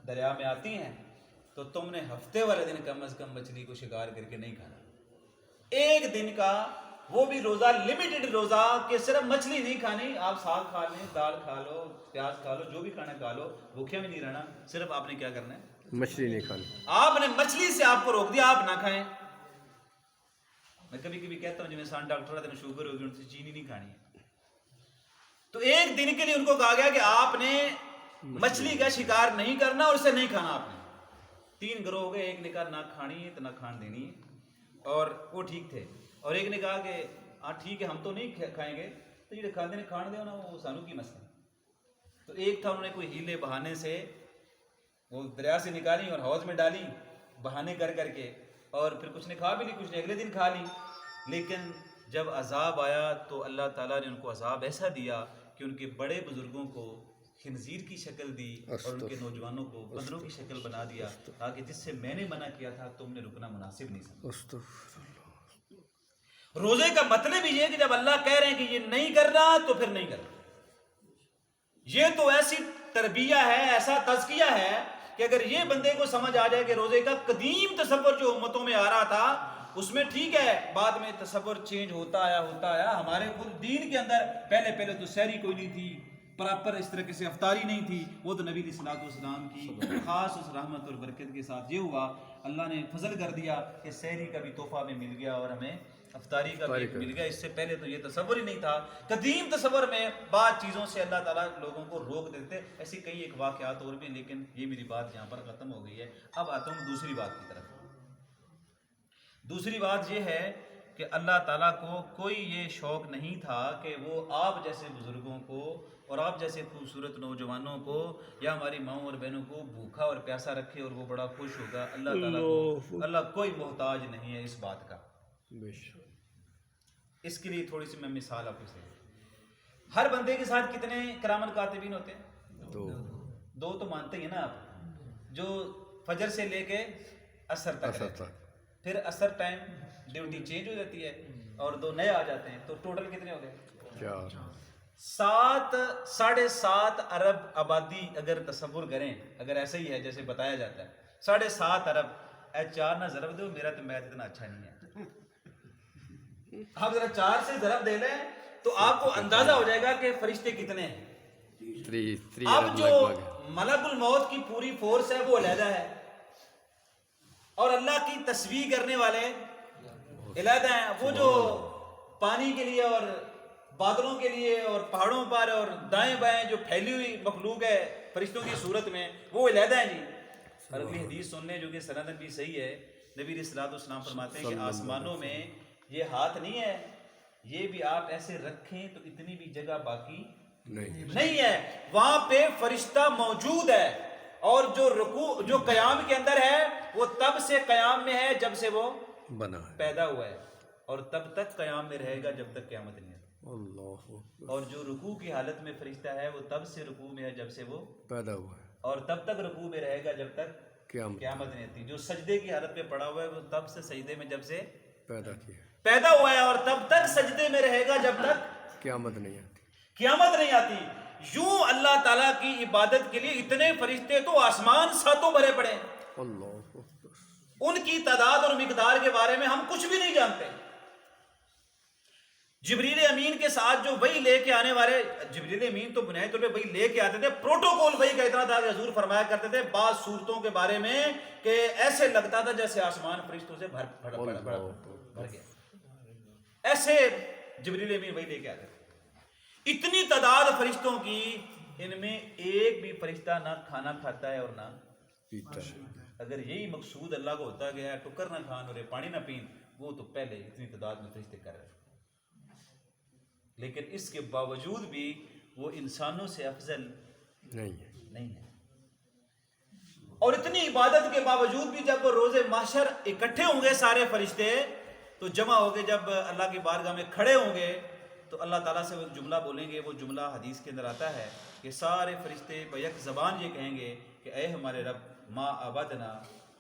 دریا میں آتی ہیں تو تم نے ہفتے والے دن کم از کم مچھلی کو شکار کر کے نہیں کھانا. ایک دن کا وہ بھی روزہ, لمیٹڈ روزہ کہ صرف مچھلی نہیں کھانی, آپ ساگ کھا لیں, دال کھا لو, پیاز کھا لو, جو بھی کھانا کھا لو, بھوکھے میں نہیں رہنا. صرف آپ نے کیا کرنا ہے, مچھلی نہیں کھانی. آپ نے مچھلی سے آپ کو روک دیا, آپ نہ کھائیں. میں کبھی کبھی کہتا ہوں جب انسان ڈاکٹر آتے ہیں شوگر ہوگی ان سے چینی نہیں کھانی ہے, تو 1 دن کے لیے ان کو کہا گیا کہ آپ نے مچھلی کا شکار نہیں کرنا اور اسے نہیں کھانا. آپ نے 3 گروہ ہو گئے, ایک نے کہا نہ کھانی ہے تو نہ کھان دینی ہے اور وہ ٹھیک تھے, اور ایک نے کہا کہ ہاں ٹھیک ہے ہم تو نہیں کھائیں گے, تو یہ کھانے کھان دو نا وہ سانو کی مسئلہ. تو ایک تھا انہوں نے کوئی ہیلے بہانے سے وہ دریا سے نکالی اور حوض میں ڈالی بہانے کر کر کے, اور پھر کچھ نے کھا بھی لی, کچھ نے اگلے دن کھا لی. لیکن جب عذاب آیا تو اللہ تعالیٰ نے ان کو عذاب ایسا دیا کہ ان کے بڑے بزرگوں کو خنزیر کی شکل دی اور ان کے نوجوانوں کو بندروں کی شکل بنا دیا, تاکہ جس سے میں نے منع کیا تھا تم نے رکنا مناسب نہیں سمجھا. روزے کا مطلب یہ ہے کہ جب اللہ کہہ رہے ہیں کہ یہ نہیں کرنا تو پھر نہیں کرنا. یہ تو ایسی تربیہ ہے, ایسا تزکیہ ہے کہ اگر یہ بندے کو سمجھ آ جائے کہ روزے کا قدیم تصور جو امتوں میں آ رہا تھا اس میں ٹھیک ہے, بعد میں تصور چینج ہوتا آیا. ہمارے خود دین کے اندر پہلے تو سحری کوئی نہیں تھی, پراپر اس طریقے سے افطاری نہیں تھی, وہ تو نبی علیہ الصلوۃ والسلام کی خاص اس رحمت اور برکت کے ساتھ یہ ہوا, اللہ نے فضل کر دیا کہ سحری کا بھی تحفہ میں مل گیا اور ہمیں افطاری کا بھی مل گیا. اس سے پہلے تو یہ تصور ہی نہیں تھا. قدیم تصور میں بعض چیزوں سے اللہ تعالیٰ لوگوں کو روک دیتے. ایسی کئی ایک واقعات اور بھی, لیکن یہ میری بات یہاں پر ختم ہو گئی ہے. اب آتا ہوں دوسری بات کی طرف. دوسری بات یہ ہے کہ اللہ تعالیٰ کو کوئی یہ شوق نہیں تھا کہ وہ آپ جیسے بزرگوں کو اور آپ جیسے خوبصورت نوجوانوں کو یا ہماری ماؤں اور بہنوں کو بھوکا اور پیاسا رکھے اور وہ بڑا خوش ہوگا. اللہ تعالیٰ کو اللہ کوئی محتاج نہیں ہے اس بات کا. اس کے لیے تھوڑی سی میں مثال آپ کو سے, ہر بندے کے ساتھ کتنے کرامن کاتبین ہوتے ہیں؟ 2 تو مانتے ہیں نا آپ, جو فجر سے لے کے عصر تک, پھر عصر ٹائم ڈیوٹی چینج ہو جاتی ہے اور 2 نئے آ جاتے ہیں, تو ٹوٹل کتنے ہو گئے؟ 7.5 ارب آبادی اگر تصور کریں, اگر ایسا ہی ہے جیسے بتایا جاتا ہے 7.5 ارب, 4 نہ ضرب دو, میرا تو میتھ اتنا اچھا نہیں ہے, آپ ذرا 4 سے ضرب دے لیں تو آپ کو اندازہ ہو جائے گا کہ فرشتے کتنے ہیں. اب جو ملک الموت کی پوری فورس ہے وہ علیحدہ ہے, اور اللہ کی تسبیح کرنے والے علیحدہ ہیں. وہ جو پانی کے لیے اور بادلوں کے لیے اور پہاڑوں پر اور دائیں بائیں جو پھیلی ہوئی مخلوق ہے فرشتوں کی صورت میں وہ علیحدہ ہیں جی. اور اگلی حدیث سننے جو کہ سندن بھی صحیح ہے, نبی علیہ الصلوۃ والسلام فرماتے ہیں کہ آسمانوں میں یہ ہاتھ نہیں ہے, یہ بھی آپ ایسے رکھیں تو اتنی بھی جگہ باقی نہیں ہے, وہاں پہ فرشتہ موجود ہے. اور جو رکوع جو قیام کے اندر ہے وہ تب سے قیام میں ہے جب سے وہ بنا پیدا ہوا ہے, اور تب تک قیام میں رہے گا جب تک قیامت نہیں آتی. اور جو رکوع کی حالت میں فرشتہ ہے وہ تب سے رکوع میں ہے جب سے وہ پیدا ہوا ہے, اور تب تک رکوع میں رہے گا جب تک قیامت نہیں آتی. جو سجدے کی حالت میں پڑا ہوا ہے وہ تب سے سجدے میں جب سے پیدا ہوا ہے, اور تب تک سجدے میں رہے گا جب تک قیامت نہیں آتی. یوں اللہ تعالیٰ کی عبادت کے لیے اتنے فرشتے تو آسمان 7 بھرے پڑے ہیں. ان کی تعداد اور مقدار کے بارے میں ہم کچھ بھی نہیں جانتے. جبریل امین کے ساتھ جو وہی لے کے آنے والے، جبریل امین تو بنیادی طور پہ وہی لے کے آتے تھے، پروٹوکول وہی کا اتنا تھا کہ حضور فرمایا کرتے تھے بعض صورتوں کے بارے میں کہ ایسے لگتا تھا جیسے آسمان فرشتوں سے بھر گیا، ایسے جبریل امین وہی لے کے آتے تھے۔ اتنی تعداد فرشتوں کی، ان میں ایک بھی فرشتہ نہ کھانا کھاتا ہے اور نہ پیتا ہے۔ اگر یہی مقصود اللہ کو ہوتا گیا ہے ٹکر نہ کھان اور پانی نہ پین، وہ تو پہلے اتنی تعداد میں فرشتے کر رہے، لیکن اس کے باوجود بھی وہ انسانوں سے افضل نہیں ہے۔ اور اتنی عبادت کے باوجود بھی جب روز محشر اکٹھے ہوں گے سارے فرشتے، تو جمع ہو گے جب اللہ کی بارگاہ میں کھڑے ہوں گے، تو اللہ تعالیٰ سے وہ جملہ بولیں گے، وہ جملہ حدیث کے اندر آتا ہے کہ سارے فرشتے بیک زبان یہ کہیں گے کہ اے ہمارے رب، ما عبدنا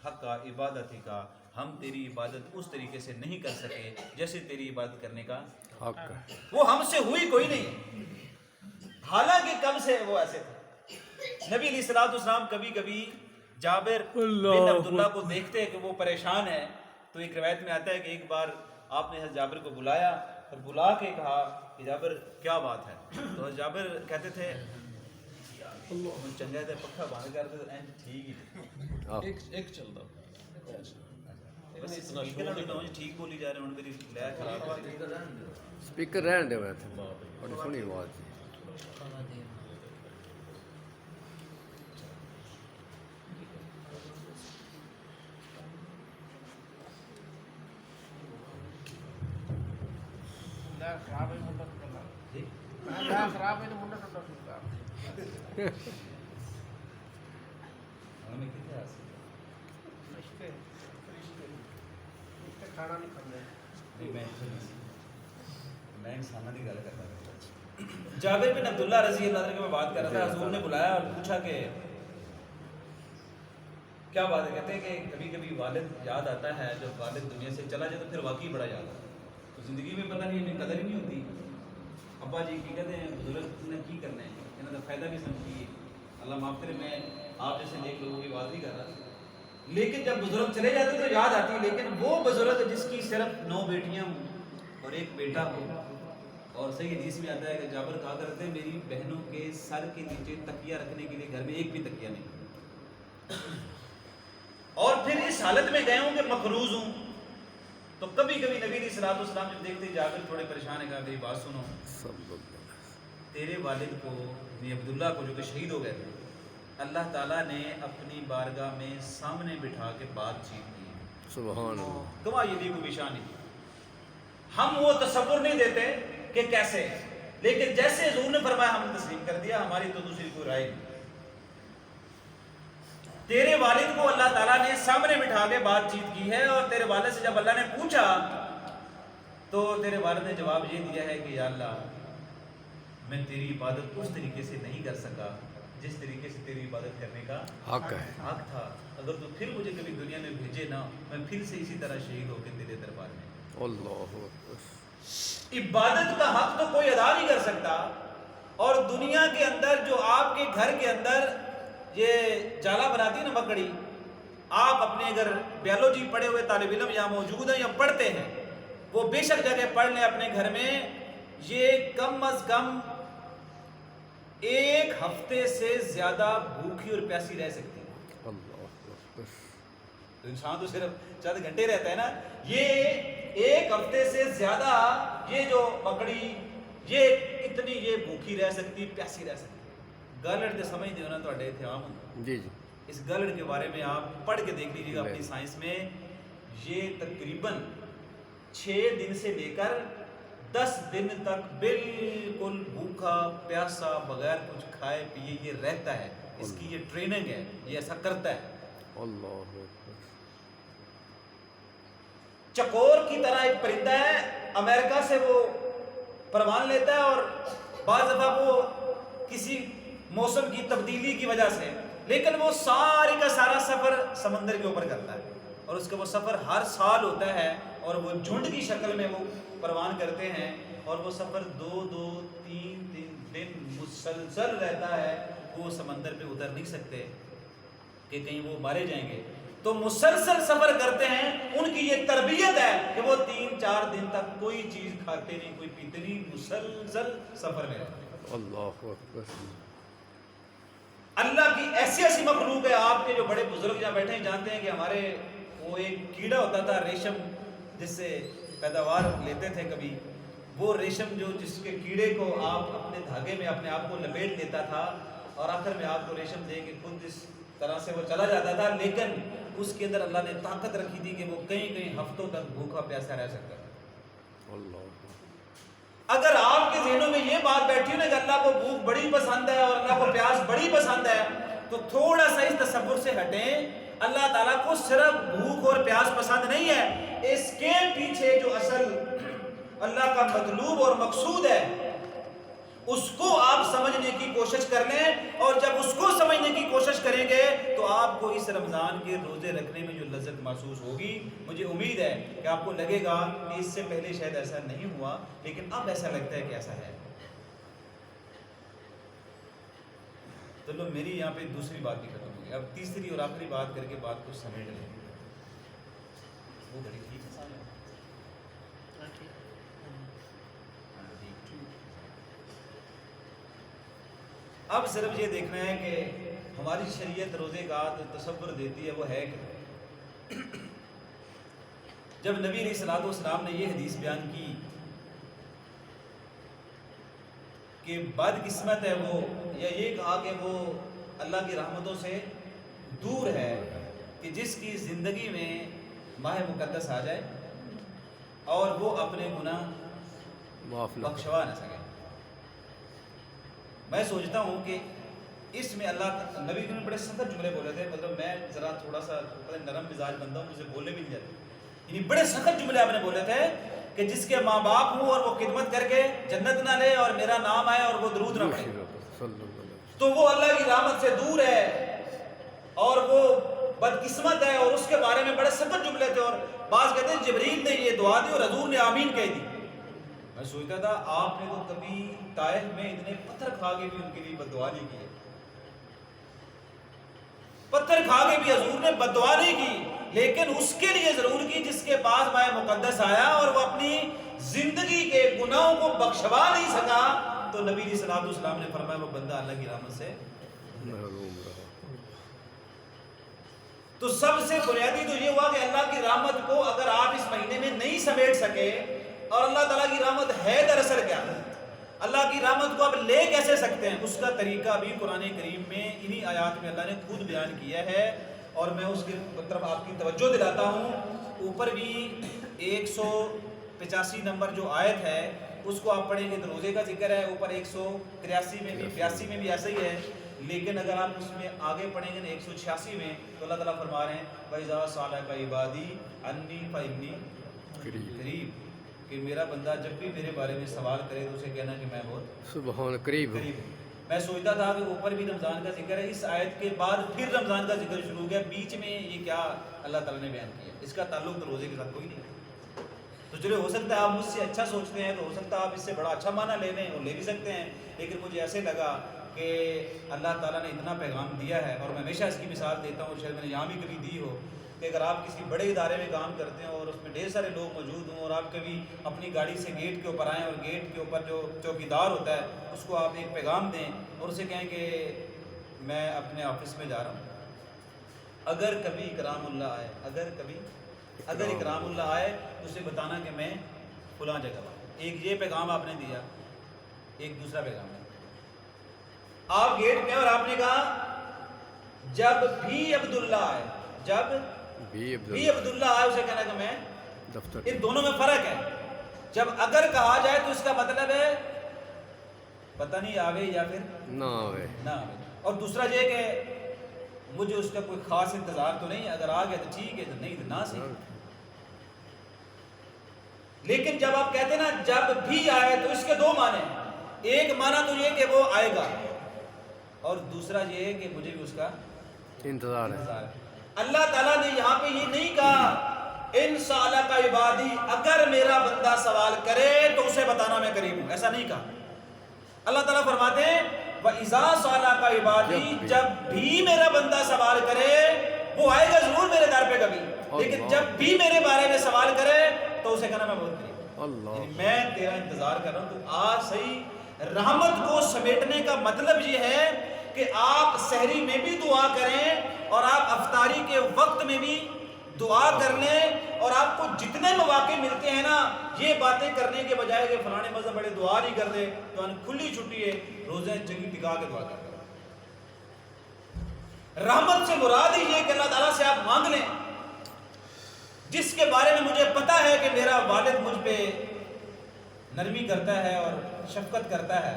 حق عبادتی کا، ہم تیری عبادت اس طریقے سے نہیں کر سکے جیسے تیری عبادت کرنے کا حق ہے۔ وہ ہم سے ہوئی کوئی نہیں، حالانکہ کم سے وہ ایسے تھے۔ نبی علیہ الصلوۃ والسلام کبھی کبھی جابر بن عبداللہ کو دیکھتے کہ وہ پریشان ہے، تو ایک روایت میں آتا ہے کہ ایک بار آپ نے حضرت جابر کو بلایا اور بلا کے کہا کہ جابر کیا بات ہے، تو حضرت جابر کہتے تھے چنگا تھا پکا بند کر دے ٹھیک ہی ایک چل رہا ٹھیک بولی جا رہے ہیں میری لے خراب سپیکر رہن دے ویسے بڑی سونی آواز ہے۔ خراب ہے منڈا ٹوٹا، خراب ہے منڈا ٹوٹا ٹوٹا کھانا نہیں کھانا۔ میں انسانوں کی گل کرتا ہوں۔ جابر بن عبداللہ رضی اللہ عنہ کی میں بات کر رہا تھا، حضور نے بلایا اور پوچھا کہ کیا بات ہے، کہتے ہیں کہ کبھی کبھی والد یاد آتا ہے، جب والد دنیا سے چلا جائے تو پھر واقعی بڑا یاد آتا ہے، تو زندگی میں پتہ نہیں ہمیں قدر ہی نہیں ہوتی۔ ابا جی کی کہتے ہیں بزرگ نے کی کرنا ہے، انہوں نے فائدہ بھی سمجھی، اللہ معاف کرے میں آپ جیسے نیک لوگوں کی بات نہیں کر رہا، لیکن جب بزرگ چلے جاتے تو یاد آتی، لیکن وہ بزرگ جس کی صرف 9 بیٹیاں ہوں اور ایک بیٹا ہو، اور صحیح حدیث میں آتا ہے کہ جابر کہا کرتے ہیں میری بہنوں کے سر کے نیچے تکیہ رکھنے کے لیے گھر میں ایک بھی تکیہ نہیں، اور پھر اس حالت میں گئے ہوں کہ مقروض ہوں، تو کبھی کبھی نبی علیہ الصلوۃ والسلام جب دیکھتے جابر تھوڑے پریشان ہے، کہا میری بات سنو، تیرے والد کو عبداللہ کو جو کہ شہید ہو گئے تھے، اللہ تعالیٰ نے اپنی بارگاہ میں سامنے بٹھا کے بات چیت کی، سبحان اللہ۔ کما یہ کو بشانی، ہم وہ تصور نہیں دیتے کہ کیسے، لیکن جیسے حضور نے فرمایا ہم نے تسلیم کر دیا، ہماری تو دوسری کوئی رائے نہیں۔ تیرے والد کو اللہ تعالیٰ نے سامنے بٹھا کے بات چیت کی ہے، اور تیرے والد سے جب اللہ نے پوچھا تو تیرے والد نے جواب یہ دیا ہے کہ یا اللہ، میں تیری عبادت اس طریقے سے نہیں کر سکا جس طریقے سے تیری عبادت کرنے کا حق ہے۔ حق تھا، اگر تو پھر مجھے کبھی دنیا میں بھیجے نا، میں پھر سے اسی طرح شہید ہو کے تیرے دربار میں۔ اللہ اکبر۔ عبادت کا حق تو کوئی ادا نہیں کر سکتا، اور دنیا کے اندر جو آپ کے گھر کے اندر یہ جالا بناتی ہے نا مکڑی، آپ اپنے اگر بیولوجی پڑھے ہوئے طالب علم یا موجود ہیں یا پڑھتے ہیں، وہ بے شک جگہ پڑھ لیں اپنے گھر میں، یہ کم از کم 1 ہفتے سے زیادہ بھوکی اور پیاسی رہ سکتی ہے۔ اللہ اکبر۔ تو انسان تو صرف چند گھنٹے رہتا ہے نا، یہ 1 ہفتے سے زیادہ یہ جو مکڑی یہ اتنی یہ بھوکی رہ سکتی، پیاسی رہ سکتی۔ گلڑ کے سمجھ دے ہونا تو اتحام ہوتا، جی جی۔ اس گلڑ کے بارے میں آپ پڑھ کے دیکھ لیجیے گا اپنی سائنس میں، یہ تقریباً 6 دن سے لے کر 10 دن تک بالکل بھوکا پیاسا بغیر کچھ کھائے پیے یہ رہتا ہے، اس کی یہ ٹریننگ ہے، یہ ایسا کرتا ہے۔ اللہ اکبر۔ چکور کی طرح ایک پرندہ ہے، امریکہ سے وہ پروان لیتا ہے، اور بعض دفعہ وہ کسی موسم کی تبدیلی کی وجہ سے، لیکن وہ ساری کا سارا سفر سمندر کے اوپر کرتا ہے، اور اس کا وہ سفر ہر سال ہوتا ہے، اور وہ جھنڈ کی شکل میں وہ پروان کرتے ہیں، اور وہ سفر 2-3 دن مسلسل رہتا ہے، وہ سمندر پہ اتر نہیں سکتے کہ کہیں وہ مارے جائیں گے۔ تو مسلسل سفر کرتے ہیں، ان کی یہ تربیت ہے کہ وہ 3-4 دن تک کوئی چیز کھاتے نہیں، کوئی پیتے نہیں، مسلسل سفر میں رہتے ہیں۔ اللہ اکبر۔ اللہ کی ایسی ایسی مخلوق ہے، آپ کے جو بڑے بزرگ جہاں بیٹھے ہیں جانتے ہیں کہ ہمارے وہ ایک کیڑا ہوتا تھا ریشم، جس سے پیداوار لیتے تھے کبھی، وہ ریشم جو جس کے کیڑے کو آپ اپنے دھاگے میں اپنے آپ کو لپیٹ لیتا تھا اور آخر میں آپ کو ریشم دے کے خود اس طرح سے وہ چلا جاتا تھا، لیکن اس کے اندر اللہ نے طاقت رکھی تھی کہ وہ کئی کئی ہفتوں تک بھوکا پیاسا رہ سکتا تھا۔ اللہ اگر آپ کے ذہنوں میں یہ بات بیٹھی ہو نا کہ اللہ کو بھوک بڑی پسند ہے اور اللہ کو پیاس بڑی پسند ہے، تو تھوڑا سا اس تصور سے ہٹیں، اللہ تعالیٰ کو صرف بھوک اور پیاس پسند نہیں ہے، اس کے پیچھے جو اصل اللہ کا مطلوب اور مقصود ہے اس کو آپ سمجھنے کی کوشش کر لیں، اور جب اس کو سمجھنے کی کوشش کریں گے تو آپ کو اس رمضان کے روزے رکھنے میں جو لذت محسوس ہوگی، مجھے امید ہے کہ آپ کو لگے گا کہ اس سے پہلے شاید ایسا نہیں ہوا، لیکن اب ایسا لگتا ہے کہ ایسا ہے۔ تو لو میری یہاں پہ دوسری بات بھی ختم ہوگی، اب تیسری اور آخری بات کر کے بات کو سمیٹ لیں۔ وہ بڑی ٹھیک ہے سامنے اب صرف یہ دیکھنا ہے کہ ہماری شریعت روزے کا جو تصور دیتی ہے وہ ہے کہ جب نبی علیہ الصلوۃ والسلام نے یہ حدیث بیان کی کہ بد قسمت ہے وہ، یا یہ کہا کہ وہ اللہ کی رحمتوں سے دور ہے کہ جس کی زندگی میں ماہ مقدس آ جائے اور وہ اپنے گناہ معاف نہ بخشوا نہ سکے۔ میں سوچتا ہوں کہ اس میں اللہ نبی نے بڑے سخت جملے بولے تھے، مطلب میں ذرا تھوڑا سا نرم مزاج بندہ ہوں، مجھے بولنے بھی نہیں جاتے، یعنی بڑے سخت جملے آپ نے بولے تھے کہ جس کے ماں باپ ہوں اور وہ خدمت کر کے جنت نہ لے اور میرا نام آئے اور وہ درود نہ پڑھے تو وہ اللہ کی رحمت سے دور ہے اور وہ بدقسمت ہے، اور اس کے بارے میں بڑے سخت جملے تھے، اور بعض کہتے ہیں جبریل نے یہ دعا دی اور حضور نے آمین کہہ دی۔ میں سوچتا تھا آپ نے تو کبھی طائف میں اتنے پتھر کھا کے بھی ان کے لیے بددعا نہیں کی ہے، پتھر کھا کے بھی حضور نے بددعا نہیں کی، لیکن اس کے لیے ضرور کی جس کے پاس ماہ مقدس آیا اور وہ اپنی زندگی کے گناہوں کو بخشوا نہیں سکا، تو نبی صلی اللہ علیہ وسلم نے فرمایا وہ بندہ اللہ کی رحمت سے محروم رہا۔ تو سب سے بنیادی تو یہ ہوا کہ اللہ کی رحمت کو اگر آپ اس مہینے میں نہیں سمیٹ سکے، اور اللہ تعالیٰ کی رحمت ہے دراصل کیا ہے، اللہ کی رحمت کو آپ لے کیسے سکتے ہیں، اس کا طریقہ بھی قرآن کریم میں انہی آیات میں اللہ نے خود بیان کیا ہے، اور میں اس کی طرف آپ کی توجہ دلاتا ہوں۔ اوپر بھی 185 نمبر جو آیت ہے اس کو آپ پڑھیں گے تو روزے کا ذکر ہے، اوپر 183 میں بھی 82 میں بھی ایسا ہی ہے، لیکن اگر آپ اس میں آگے پڑھیں گے نا 186 میں تو اللہ تعالیٰ فرما رہے ہیں وَإِذَا سَأَلَكَ عِبَادِي عَنِّي فَإِنِّي قَرِيبٌ، کہ میرا بندہ جب بھی میرے بارے میں سوال کرے تو اسے کہنا کہ میں بہت سبحان قریب ہوں۔ قریب ہوں۔ میں سوچتا تھا کہ اوپر بھی رمضان کا ذکر ہے، اس آیت کے بعد پھر رمضان کا ذکر شروع ہو گیا، بیچ میں یہ کیا اللہ تعالیٰ نے بیان کیا، اس کا تعلق تو روزے کے ساتھ کوئی نہیں۔ تو چلے ہو سکتا ہے آپ مجھ سے اچھا سوچتے ہیں، تو ہو سکتا ہے آپ اس سے بڑا اچھا معنی لے لیں اور لے بھی سکتے ہیں، لیکن مجھے ایسے لگا کہ اللہ تعالیٰ نے اتنا پیغام دیا ہے، اور میں ہمیشہ اس کی مثال دیتا ہوں، شاید میں نے یہاں بھی کبھی دی ہو، کہ اگر آپ کسی بڑے ادارے میں کام کرتے ہیں اور اس میں ڈھیر سارے لوگ موجود ہوں، اور آپ کبھی اپنی گاڑی سے گیٹ کے اوپر آئیں اور گیٹ کے اوپر جو چوکیدار ہوتا ہے اس کو آپ ایک پیغام دیں اور اسے کہیں کہ میں اپنے آفس میں جا رہا ہوں، اگر کبھی اکرام اللہ آئے، اگر اکرام اللہ آئے تو اسے بتانا کہ میں فلاں جگہ پر، ایک یہ پیغام آپ نے دیا۔ ایک دوسرا پیغام ہے، آپ گیٹ میں اور آپ نے کہا جب بھی عبداللہ آئے، جب بھی عبداللہ آئے اسے کہنا کہ میں دفتر۔ ان دونوں میں فرق ہے، جب اگر کہا جائے تو اس کا مطلب ہے پتہ نہیں آوے یا پھر نہ آوے۔ نہ آوے، اور دوسرا یہ کہ مجھے اس کا کوئی خاص انتظار تو نہیں، اگر آ گیا تو ٹھیک ہے، تو نہیں تو نہ صحیح۔ لیکن جب آپ کہتے ہیں نا جب بھی آئے تو اس کے دو معنی ہیں، ایک معنی تو یہ کہ وہ آئے گا، اور دوسرا یہ ہے کہ مجھے بھی اس کا انتظار ہے۔ انتظار ہے۔ اللہ تعالیٰ نے یہاں پہ یہ نہیں کہا ان سالک عبادی، اگر میرا بندہ سوال کرے تو اسے بتانا میں قریب ہوں، ایسا نہیں کہا۔ اللہ تعالیٰ فرماتے ہیں وَإِذَا سَأَلَكَ عِبَادِي، جب بھی میرا بندہ سوال کرے وہ آئے گا ضرور میرے در پہ کبھی، لیکن جب بھی میرے بارے میں سوال کرے تو اسے کہنا میں بہت قریب، اللہ یعنی میں تیرا انتظار کر رہا ہوں تو آ صحیح۔ رحمت کو سمیٹنے کا مطلب یہ ہے کہ آپ سحری میں بھی دعا کریں اور آپ افطاری کے وقت میں بھی دعا کر لیں، اور آپ کو جتنے مواقع ملتے ہیں نا یہ باتیں کرنے کے بجائے کہ فلانے مذہب بڑے دعا نہیں کر دے تو کھلی چھٹی ہے، روزے جگی ٹکا کے دعا کر دیں۔ رحمت سے مراد ہی یہ کہ اللہ تعالیٰ سے آپ مانگ لیں، جس کے بارے میں مجھے پتا ہے کہ میرا والد مجھ پہ نرمی کرتا ہے اور شفقت کرتا ہے،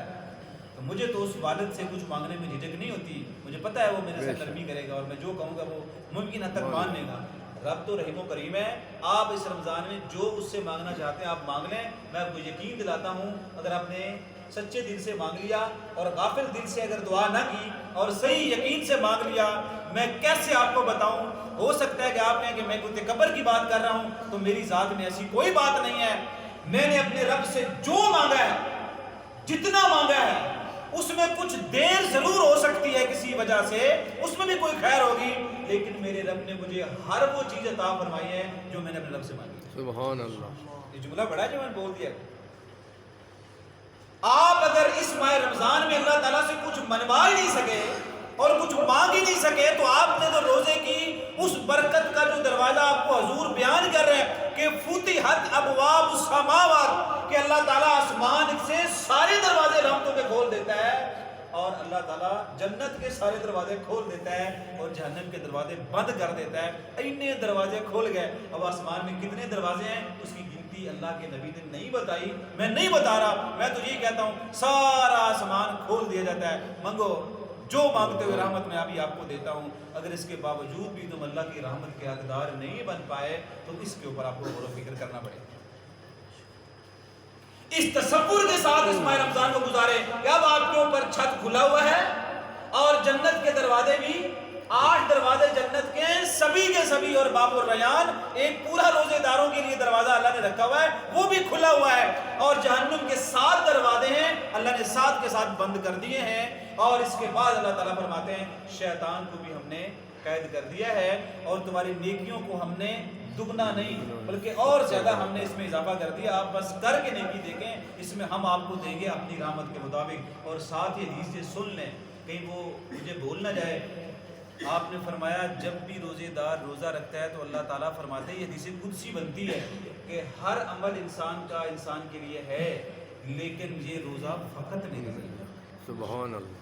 تو مجھے تو اس والد سے کچھ مانگنے میں جھجک نہیں ہوتی، مجھے پتا ہے وہ میرے ساتھ نرمی کرے گا اور میں جو کہوں گا وہ ممکن حد تک مان لے گا۔ رب تو رحیم و کریم ہے، آپ اس رمضان میں جو اس سے مانگنا چاہتے ہیں آپ مانگ لیں۔ میں آپ کو یقین دلاتا ہوں اگر آپ نے سچے دل سے مانگ لیا اور غافل دل سے اگر دعا نہ کی اور صحیح یقین سے مانگ لیا، میں کیسے آپ کو بتاؤں، ہو سکتا ہے کہ آپ نے کہ میں کوئی تکبر کی بات کر رہا ہوں، تو میری ذات میں ایسی کوئی بات نہیں ہے۔ میں نے اپنے رب سے جو مانگا ہے، جتنا مانگا ہے، اس میں کچھ دیر ضرور ہو سکتی ہے کسی وجہ سے، اس میں بھی کوئی خیر ہوگی، لیکن میرے رب نے مجھے ہر وہ چیز عطا فرمائی ہے جو میں نے اپنے رب سے مانگی۔ سبحان اللہ۔ یہ جملہ بڑا جو میں نے بول دیا۔ آپ اگر اس ماہ رمضان میں اللہ تعالیٰ سے کچھ منوا ہی نہیں سکے اور کچھ مانگ ہی نہیں سکے، تو آپ نے تو روزے کی اس برکت کا جو دروازہ آپ کو حضور بیان کر رہے ہیں کہ فتحت ابواب السماوات، کہ اللہ تعالیٰ آسمان سے سارے دروازے رحمتوں کے کھول دیتا ہے، اور اللہ تعالیٰ جنت کے سارے دروازے کھول دیتا ہے اور جہنم کے دروازے بند کر دیتا ہے۔ اتنے دروازے کھول گئے، اب آسمان میں کتنے دروازے ہیں اس کی گنتی اللہ کے نبی نے نہیں بتائی، میں نہیں بتا رہا، میں تو یہ کہتا ہوں سارا آسمان کھول دیا جاتا ہے، منگو جو مانگتے ہوئے رحمت میں ابھی آپ کو دیتا ہوں۔ اگر اس کے باوجود بھی تم اللہ کی رحمت کے حقدار نہیں بن پائے تو اس کے اوپر آپ کو غور و فکر کرنا پڑے گا۔ اس تصور کے ساتھ اس ماہ رمضان کو گزارے کہ اب آپ کے اوپر چھت کھلا ہوا ہے اور جنت کے دروازے بھی 8 دروازے جنت کے سبھی اور باب الریان، ایک پورا روزے داروں کے لیے دروازہ اللہ نے رکھا ہوا ہے، وہ بھی کھلا ہوا ہے، اور جہنم کے 7 دروازے ہیں اللہ نے 7 کے ساتھ بند کر دیے ہیں، اور اس کے بعد اللہ تعالیٰ فرماتے ہیں شیطان کو بھی ہم نے قید کر دیا ہے، اور تمہاری نیکیوں کو ہم نے دگنا نہیں بلکہ اور زیادہ ہم نے اس میں اضافہ کر دیا، آپ بس کر کے نیکی دیکھیں، اس میں ہم آپ کو دیں گے اپنی رحمت کے مطابق۔ اور ساتھ ہی حدیث سے سن لیں، کہیں وہ مجھے بھول نہ جائے، آپ نے فرمایا جب بھی روزے دار روزہ رکھتا ہے تو اللہ تعالیٰ فرماتے ہیں، یہ حدیث قدسی بنتی ہے کہ ہر عمل انسان کا انسان کے لیے ہے لیکن یہ روزہ فقط میرے لیے۔ سبحان اللہ۔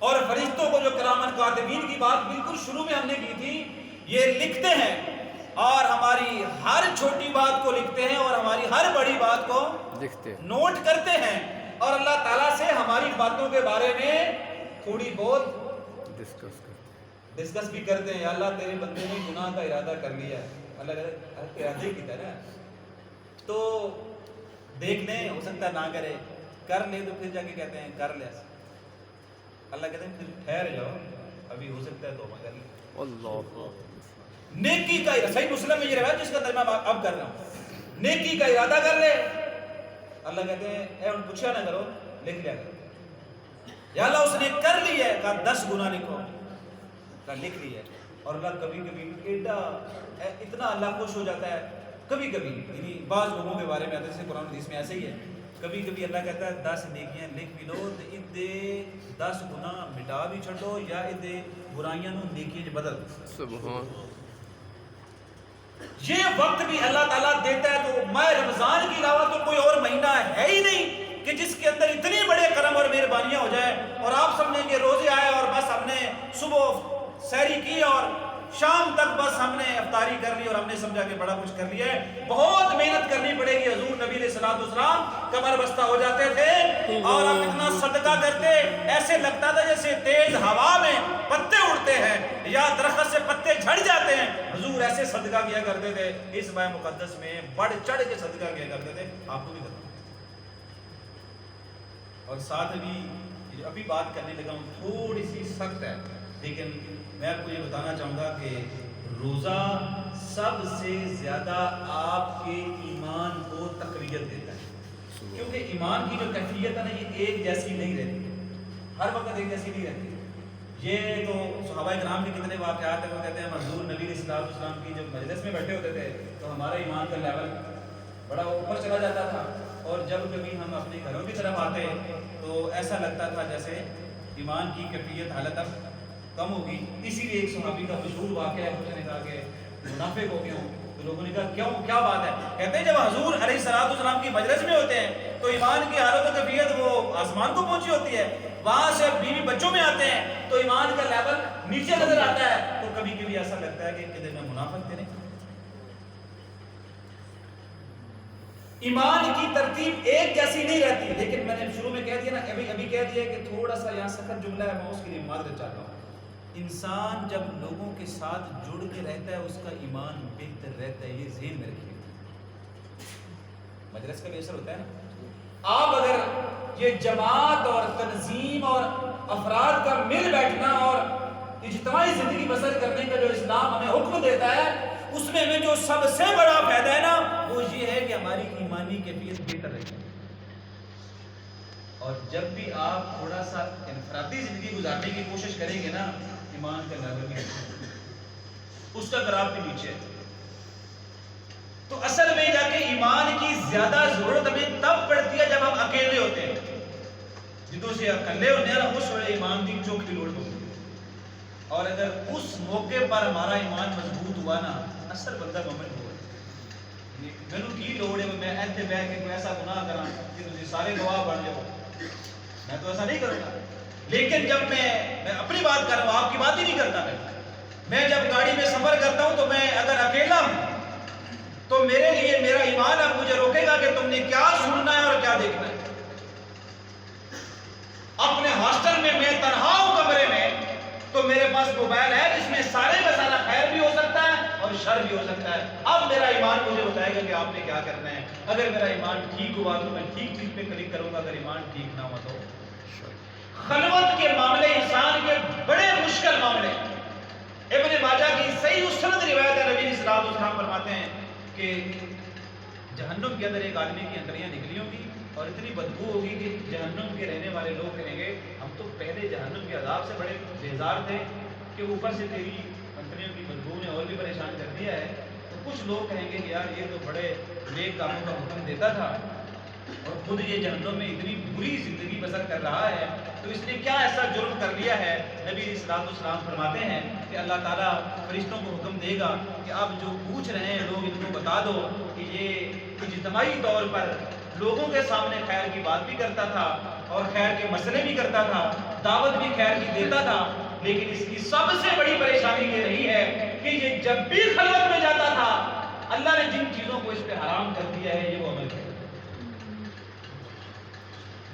اور فرشتوں کو جو کرامن کاتبین کی بات بالکل شروع میں ہم نے کی تھی، یہ لکھتے ہیں اور ہماری ہر چھوٹی بات کو لکھتے ہیں اور ہماری ہر بڑی بات کو لکھتے ہیں، نوٹ کرتے ہیں، اور اللہ تعالیٰ سے ہماری باتوں کے بارے میں تھوڑی بہت ڈسکس بھی کرتے ہیں۔ یا اللہ تیرے بندے نے گناہ کا ارادہ کر لیا ہے، اللہ کہتا ہے ارادے کی طرح تو دیکھ لیں، ہو سکتا ہے نہ کرے، کر لے تو پھر جا کے کہتے ہیں کر لے، اللہ کہتے ہیں پھر ٹھہر جاؤ، ابھی ہو سکتا ہے توبہ کر لے۔ اللہ نیکی کا صحیح مسلم میں یہ روایت جس کا ترجمہ اب کر رہا ہوں، نیکی کا ارادہ کر لے، اللہ کہتے ہیں اے ان پوچھا نہ کرو، لکھ لیا کرو۔ یا اللہ اس نے کر لی ہے، کہا 10 گناہ لکھو، کہا لکھ لی ہے۔ اور اللہ کبھی کبھی اتنا اللہ خوش ہو جاتا ہے، کبھی کبھی یعنی بعض لوگوں کے بارے میں آتے ہیں، قرآن حدیث میں ایسے ہی ہے، کبھی کبھی اللہ کہتا ہے 10 نیکیاں لکھ بھی لو تو ادھے 10 گناہ مٹا بھی چھڑو یا ادھے برائیاں نو نیکیاں بدل دو۔ سبحان۔ یہ وقت بھی اللہ تعالیٰ دیتا ہے، تو ماہ رمضان کے علاوہ تو کوئی اور مہینہ ہے ہی نہیں کہ جس کے اندر اتنے بڑے کرم اور مہربانیاں ہو جائیں، اور آپ سمجھیں کہ روزے آئے اور بس ہم نے صبح سحری کی اور شام تک بس ہم نے افطاری کر لی اور ہم نے سمجھا کہ بڑا کچھ کر لیا ہے۔ بہت محنت کرنی پڑے گی۔ حضور نبی علیہ الصلوۃ والسلام کمر بستہ ہو جاتے تھے اور اب اتنا صدقہ کرتے ایسے لگتا تھا جیسے تیز ہوا میں پتے اڑتے ہیں یا درخت سے پتے جھڑ جاتے ہیں، حضور ایسے صدقہ کیا کرتے تھے۔ اس ماہ مقدس میں بڑھ چڑھ کے صدقہ کیا کرتے تھے، آپ کو بھی بتا۔ اور ساتھ ابھی بات کرنے لگا ہوں تھوڑی سی سخت ہے، لیکن میں آپ کو یہ بتانا چاہوں گا کہ روزہ سب سے زیادہ آپ کے ایمان کو تقویت دیتا ہے، کیونکہ ایمان کی جو کیفیت ہے نا یہ ایک جیسی نہیں رہتی، ہر وقت ایک جیسی نہیں رہتی۔ یہ تو صحابہ کرام کے کتنے واقعات ہیں. وہ کہتے ہیں حضور نبی علیہ السلام کی جب مجلس میں بیٹھے ہوتے تھے تو ہمارا ایمان کا لیول بڑا اوپر چلا جاتا تھا، اور جب کبھی ہم اپنے گھروں کی طرف آتے تو ایسا لگتا تھا جیسے ایمان کی کیفیت حالت اب کم ہوگی. اسی لیے ایک صحابی کا مشہور واقعہ ہے، اس نے کہا کہ منافق ہو گئے ہوں. تو لوگوں نے کہا کیوں، کیا بات ہے؟ کہتے ہیں جب حضور علیہ السلام کی مجلس میں ہوتے ہیں تو ایمان کی حالت و کیفیت وہ آسمان کو پہنچی ہوتی ہے، وہاں سے بیوی بچوں میں آتے ہیں تو ایمان کا لیول نیچے نظر آتا ہے. تو کبھی کبھی ایسا لگتا ہے کہ کدھر میں منافق تھے. نہیں، ایمان کی ترتیب ایک جیسی نہیں رہتی. لیکن میں نے شروع میں کہہ دیا نا، ابھی کہہ دیا کہ تھوڑا سا یہاں سخت جملہ ہے، میں اس کے لیے معذرت چاہتا ہوں. انسان جب لوگوں کے ساتھ جڑ کے رہتا ہے اس کا ایمان بہتر رہتا ہے. یہ ذہن میں رکھیے. مجلس کا بھی اثر ہوتا ہے نا. آپ اگر یہ جماعت اور تنظیم اور افراد کا مل بیٹھنا اور اجتماعی زندگی بسر کرنے کا جو اسلام ہمیں حکم دیتا ہے، اس میں ہمیں جو سب سے بڑا فائدہ ہے نا وہ یہ ہے کہ ہماری ایمانی کیفیت بہتر رہے. اور جب بھی آپ تھوڑا سا انفرادی زندگی گزارنے کی کوشش کریں گے نا، ایمان کا لیول بھی اس کا گراف بھی نیچے ہے. تو اصل میں جا کے ایمان کی زیادہ ضرورت ہمیں تب پڑتی ہے جب ہم اکیلے ہوتے ہیں. جدوں سے اکیلے ہوتے ہیں نا اس وقت ایمان کی چوک کی لوڑ ہوتی ہے. اور اگر اس موقع پر ہمارا ایمان مضبوط ہوا نا، اصل بندہ مومن ہوا. مینوں کی لوڑ ہے میں ایتھے بیٹھ کے کوئی ایسا گناہ کراں کہ تسی سارے گواہ بن جاؤ؟ میں تو ایسا نہیں کروں گا. لیکن جب میں اپنی بات کر رہا ہوں، آپ کی بات ہی نہیں کرتا. میں جب گاڑی میں سفر کرتا ہوں تو میں اگر اکیلا ہوں تو میرے لیے میرا ایمان اب مجھے روکے گا کہ تم نے کیا سننا ہے اور کیا دیکھنا ہے. اپنے ہاسٹل میں میں تنہا ہوں کمرے میں تو میرے پاس موبائل ہے جس میں سارے کا سارا خیر بھی ہو سکتا ہے اور شر بھی ہو سکتا ہے. اب میرا ایمان مجھے بتائے گا کہ آپ نے کیا کرنا ہے. اگر میرا ایمان ٹھیک ہوا تو میں ٹھیک چیز پہ کلک کروں گا، اگر ایمان ٹھیک نہ ہوا تو. خلوت کے معاملے انسان کے بڑے مشکل معاملے. ابن ماجہ کی صحیح سند روایت ہے، نبی صلی اللہ علیہ وسلم فرماتے ہیں کہ جہنم کے اندر ایک آدمی کی انتڑیاں نکلی ہوں گی اور اتنی بدبو ہوگی کہ جہنم کے رہنے والے لوگ کہیں گے ہم تو پہلے جہنم کے عذاب سے بڑے بیزار تھے کہ اوپر سے تیری انتڑیوں کی بدبو نے اور بھی پریشان کر دیا ہے. تو کچھ لوگ کہیں گے کہ یار یہ تو بڑے نیک کاموں کا حکم دیتا تھا اور خود یہ جہنم میں اتنی بری زندگی بسر کر رہا ہے، تو اس نے کیا ایسا جرم کر لیا ہے. نبی علیہ السلام فرماتے ہیں کہ اللہ تعالیٰ فرشتوں کو حکم دے گا کہ اب جو پوچھ رہے ہیں لوگ ان کو بتا دو کہ یہ اجتماعی طور پر لوگوں کے سامنے خیر کی بات بھی کرتا تھا اور خیر کے مسئلے بھی کرتا تھا، دعوت بھی خیر کی دیتا تھا، لیکن اس کی سب سے بڑی پریشانی یہ رہی ہے کہ یہ جب بھی خلوت میں جاتا تھا اللہ نے جن چیزوں کو اس پہ حرام کر دیا ہے یہ وہ عمل کرتا.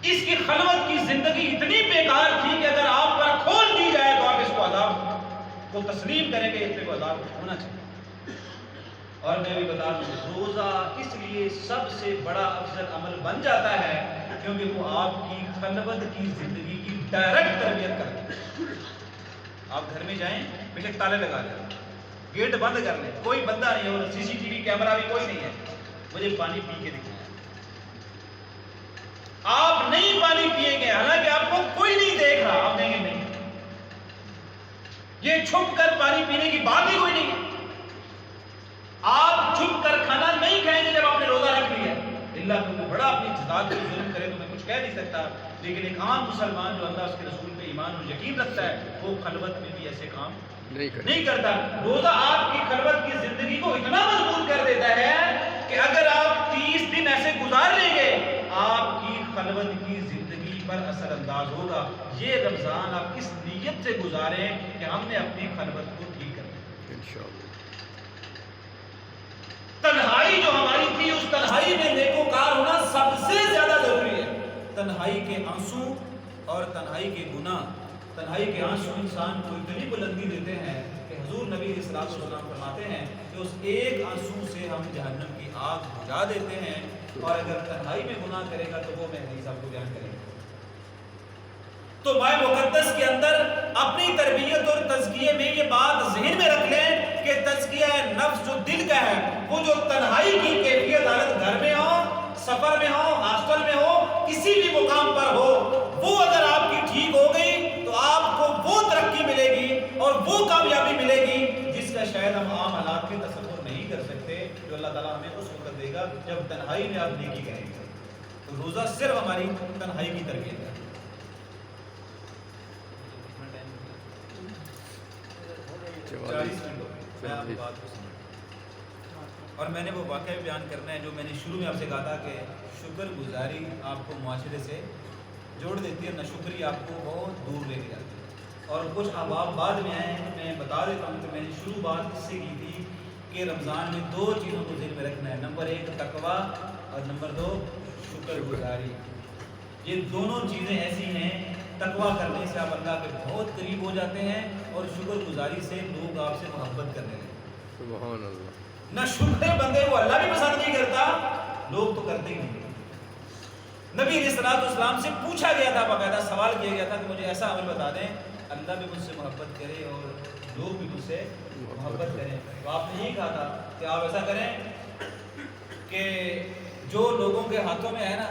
اس کی خلوت کی زندگی اتنی بیکار تھی کہ اگر آپ پر کھول دی جائے تو آپ اس کو عذاب کو تسلیم کریں گے، اس پہ عذاب ہونا چاہیے. اور میں بھی بتا دوں روزہ اس لیے سب سے بڑا افضل عمل بن جاتا ہے کیونکہ وہ آپ کی خلوت کی زندگی کی ڈائریکٹ تربیت کرتا ہے. آپ گھر میں جائیں بے شک تالے لگا لیں، گیٹ بند کر لیں، کوئی بندہ نہیں اور سی سی ٹی وی کیمرہ بھی کوئی نہیں ہے، مجھے پانی پی کے دکھائیں. آپ نہیں پانی پییں گے حالانکہ آپ کو کوئی نہیں دیکھ رہا، آپ کہیں گے نہیں یہ چھپ کر پانی پینے کی بات ہی کوئی نہیں ہے. آپ چھپ کر کھانا نہیں کھائیں گے جب آپ نے روزہ رکھ لیا. اللہ کو بڑا اپنی ذات پہ ظلم کرے تو میں کچھ کہہ نہیں سکتا، لیکن ایک عام مسلمان جو اللہ اس کے رسول پہ ایمان اور یقین رکھتا ہے وہ خلوت میں بھی ایسے کام نہیں کرتا. روزہ آپ کی خلوت کی زندگی کو اتنا مضبوط کر دیتا ہے کہ اگر آپ 30 دن ایسے گزار لیں گے آپ کی خلوت کی زندگی پر اثر انداز ہوگا. یہ رمضان آپ اس نیت سے گزاریں کہ ہم نے اپنی خلوت کو ٹھیک کرنا ہے انشاءاللہ. تنہائی جو ہماری تھی اس تنہائی میں نیکوکار ہونا سب سے زیادہ ضروری ہے. تنہائی کے آنسو اور تنہائی کے گناہ، تنہائی کے آنسو انسان کو اتنی بلندی دیتے ہیں کہ حضور نبی علیہ السلام فرماتے ہیں کہ اس ایک آنسو سے ہم جہنم کی آگ بجھا دیتے ہیں، اور اگر تنہائی میں گناہ کرے گا تو وہ میں حدیث آپ کو بیان کریں گے. تو ماہ مقدس کے اندر اپنی تربیت اور تزکیے میں یہ بات ذہن میں رکھ لیں کہ تزکیہ نفس جو دل کا ہے وہ جو تنہائی کی کیفیت حالت گھر میں ہو، سفر میں ہو، ہاسٹل میں ہو، کسی بھی مقام پر ہو، وہ اگر آپ کی ٹھیک ہو گئی تو آپ کو وہ ترقی ملے گی اور وہ کامیابی ملے گی جس کا شاید ہم عام حالات میں تصور نہیں کر سکتے، جو اللہ تعالیٰ ہمیں اس وقت دے گا جب تنہائی میں آپ نیکی کریں گے۔ تو روزہ صرف ہماری تنہائی کی تربیت ہے۔ 40 منٹ ہو گئے، میں آپ کی بات کو سمجھ، اور میں نے وہ واقعہ بھی بیان کرنا ہے جو میں نے شروع میں آپ سے کہا تھا کہ شکر گزاری آپ کو معاشرے سے جوڑ دیتی ہے، نہ شکری آپ کو بہت دور لے کے جاتی ہے۔ اور کچھ احباب بعد میں آئے ہیں، میں بتا دیتا ہوں کہ میں نے شروع بات اس سے کی تھی کہ رمضان میں 2 چیزوں کو ذہن میں رکھنا ہے، نمبر 1 تقویٰ اور نمبر 2 شکر گزاری۔ یہ دونوں چیزیں ایسی ہیں، تقویٰ کرنے سے آپ اللہ کے بہت قریب ہو جاتے ہیں اور شکر گزاری سے لوگ آپ سے محبت کرنے لگتے ہیں۔ سبحان اللہ۔ نہ شکر بندے کو اللہ بھی پسند نہیں کرتا، لوگ تو کرتے ہی نہیں۔ نبی علیہ الصلوۃ والسلام سے پوچھا گیا تھا، باقاعدہ سوال کیا گیا تھا کہ مجھے ایسا عمل بتا دیں اللہ بھی مجھ سے محبت کرے اور لوگ بھی مجھ سے محبت کریں۔ تو آپ نے یہی کہا تھا کہ آپ ایسا کریں کہ جو لوگوں کے ہاتھوں میں ہے نا،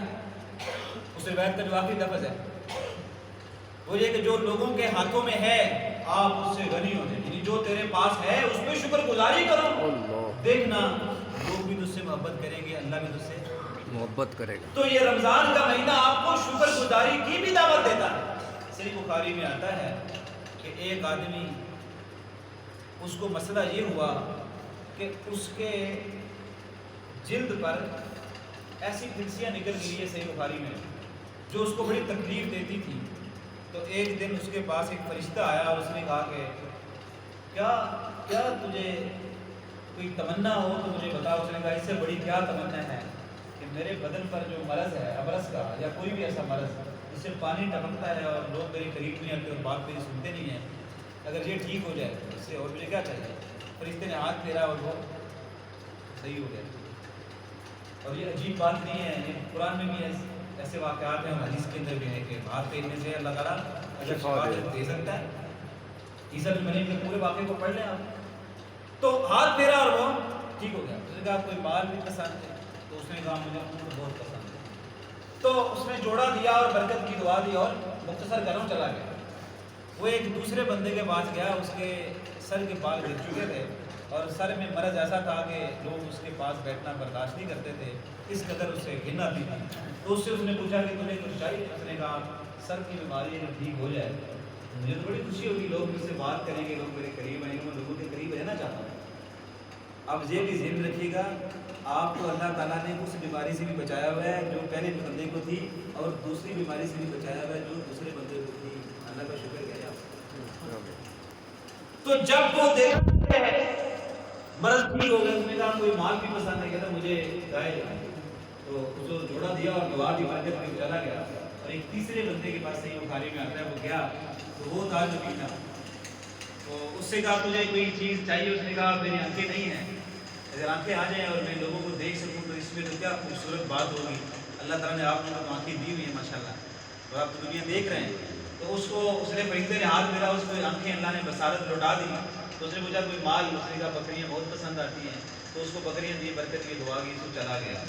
اس روایت کا جو آخری لفظ ہے وہ یہ کہ جو لوگوں کے ہاتھوں میں ہے آپ اس سے غنی ہو جائیں، یعنی جو تیرے پاس ہے اس پہ شکر گزاری کرو، دیکھنا لوگ بھی تجھ سے محبت کریں گے، اللہ بھی تجھ سے محبت کرے گا۔ تو یہ رمضان کا مہینہ آپ کو شکر گزاری کی بھی دعوت دیتا ہے۔ صحیح بخاری میں آتا ہے کہ ایک آدمی، اس کو مسئلہ یہ ہوا کہ اس کے جلد پر ایسی پھنسیاں نکل گئی ہے، صحیح بخاری میں، جو اس کو بڑی تکلیف دیتی تھی۔ تو ایک دن اس کے پاس ایک فرشتہ آیا اور اس نے کہا کہ کیا تجھے کوئی تمنا ہو تو مجھے بتا۔ اس نے کہا اس سے بڑی کیا تمنا ہے کہ میرے بدن پر جو مرض ہے، ابرص کا یا کوئی بھی ایسا مرض جس سے پانی ٹپکتا ہے اور لوگ میرے قریب نہیں آتے اور بات میری سنتے نہیں ہیں، اگر یہ ٹھیک ہو جائے تو اس سے اور مجھے کیا چاہیے۔ فرشتے نے ہاتھ پھیرا اور وہ صحیح ہو گیا۔ اور یہ عجیب بات نہیں ہے، یہ قرآن میں بھی ایسے واقعات ہیں اور حدیث کے اندر بھی ہے کہ ہاتھ پھیرنے سے اللہ تعالیٰ اگر شفا دے سکتا ہے۔ عیسیٰ بن مریم کے پورے واقعے کو پڑھ لیں آپ۔ تو ہاتھ پھیرا اور وہ ٹھیک ہو گیا۔ اس نے کہا کوئی مال بھی پسند ہے؟ تو اس نے کہا مجھے ان کو بہت پسند ہے۔ تو اس نے جوڑا دیا اور برکت کی دعا دی اور مختصر گھروں چلا گیا۔ وہ ایک دوسرے بندے کے پاس گیا، اس کے سر کے بال گر چکے تھے اور سر میں مرض ایسا تھا کہ لوگ اس کے پاس بیٹھنا برداشت نہیں کرتے تھے، اس قدر اس سے گھن آتی تھی۔ تو اس نے پوچھا کہ تمہیں کچھ چاہیے؟ اس نے کہا سر کی بیماری جب ٹھیک ہو جائے مجھے تو بڑی خوشی ہوگی، لوگ مجھ سے بات کریں گے، لوگ میرے قریب آئیں گے، میں لوگوں کے قریب رہنا چاہتا ہوں۔ اب یہ بھی ذہن رکھیے گا، آپ کو اللہ تعالیٰ نے اس بیماری سے بھی بچایا ہوا ہے جو پہلے بندے کو تھی، اور دوسری بیماری سے بھی بچایا ہوا ہے جو دوسرے بندے کو تھی۔ اللہ کا شکر کریں آپ۔ تو جب وہ دیکھا مرض ٹھیک ہو گیا، اس نے کہا کوئی مال بھی پسند ہے؟ کہتا مجھے گائے۔ تو اس کو جوڑا دیا اور دعا دی، برکت کی، چلا گیا۔ اور ایک تیسرے بندے کے پاس صحیح بخاری میں آتا ہے، وہ گیا تو وہ تھا جو بیٹا، تو اس سے کہا تجھے کوئی چیز چاہیے؟ اس نے کہا میری آنکھیں نہیں ہیں، اگر آنکھیں آ جائیں اور میں لوگوں کو دیکھ سکوں تو اس میں تو کیا خوبصورت بات ہوگی۔ اللہ تعالیٰ نے آپ کو آنکھیں دی ہوئی ہیں ماشاءاللہ، اور آپ تو دنیا دیکھ رہے ہیں۔ تو اس نے فرشتے نے ہاتھ ملا، اس کو آنکھیں اللہ نے بصارت لوٹا دی۔ تو اس نے پوچھا کوئی مال؟ اس نے کہا بکریاں بہت پسند آتی ہیں۔ تو اس کو بکریاں دی، برکت کی دعا کی، اس کو چلا گیا۔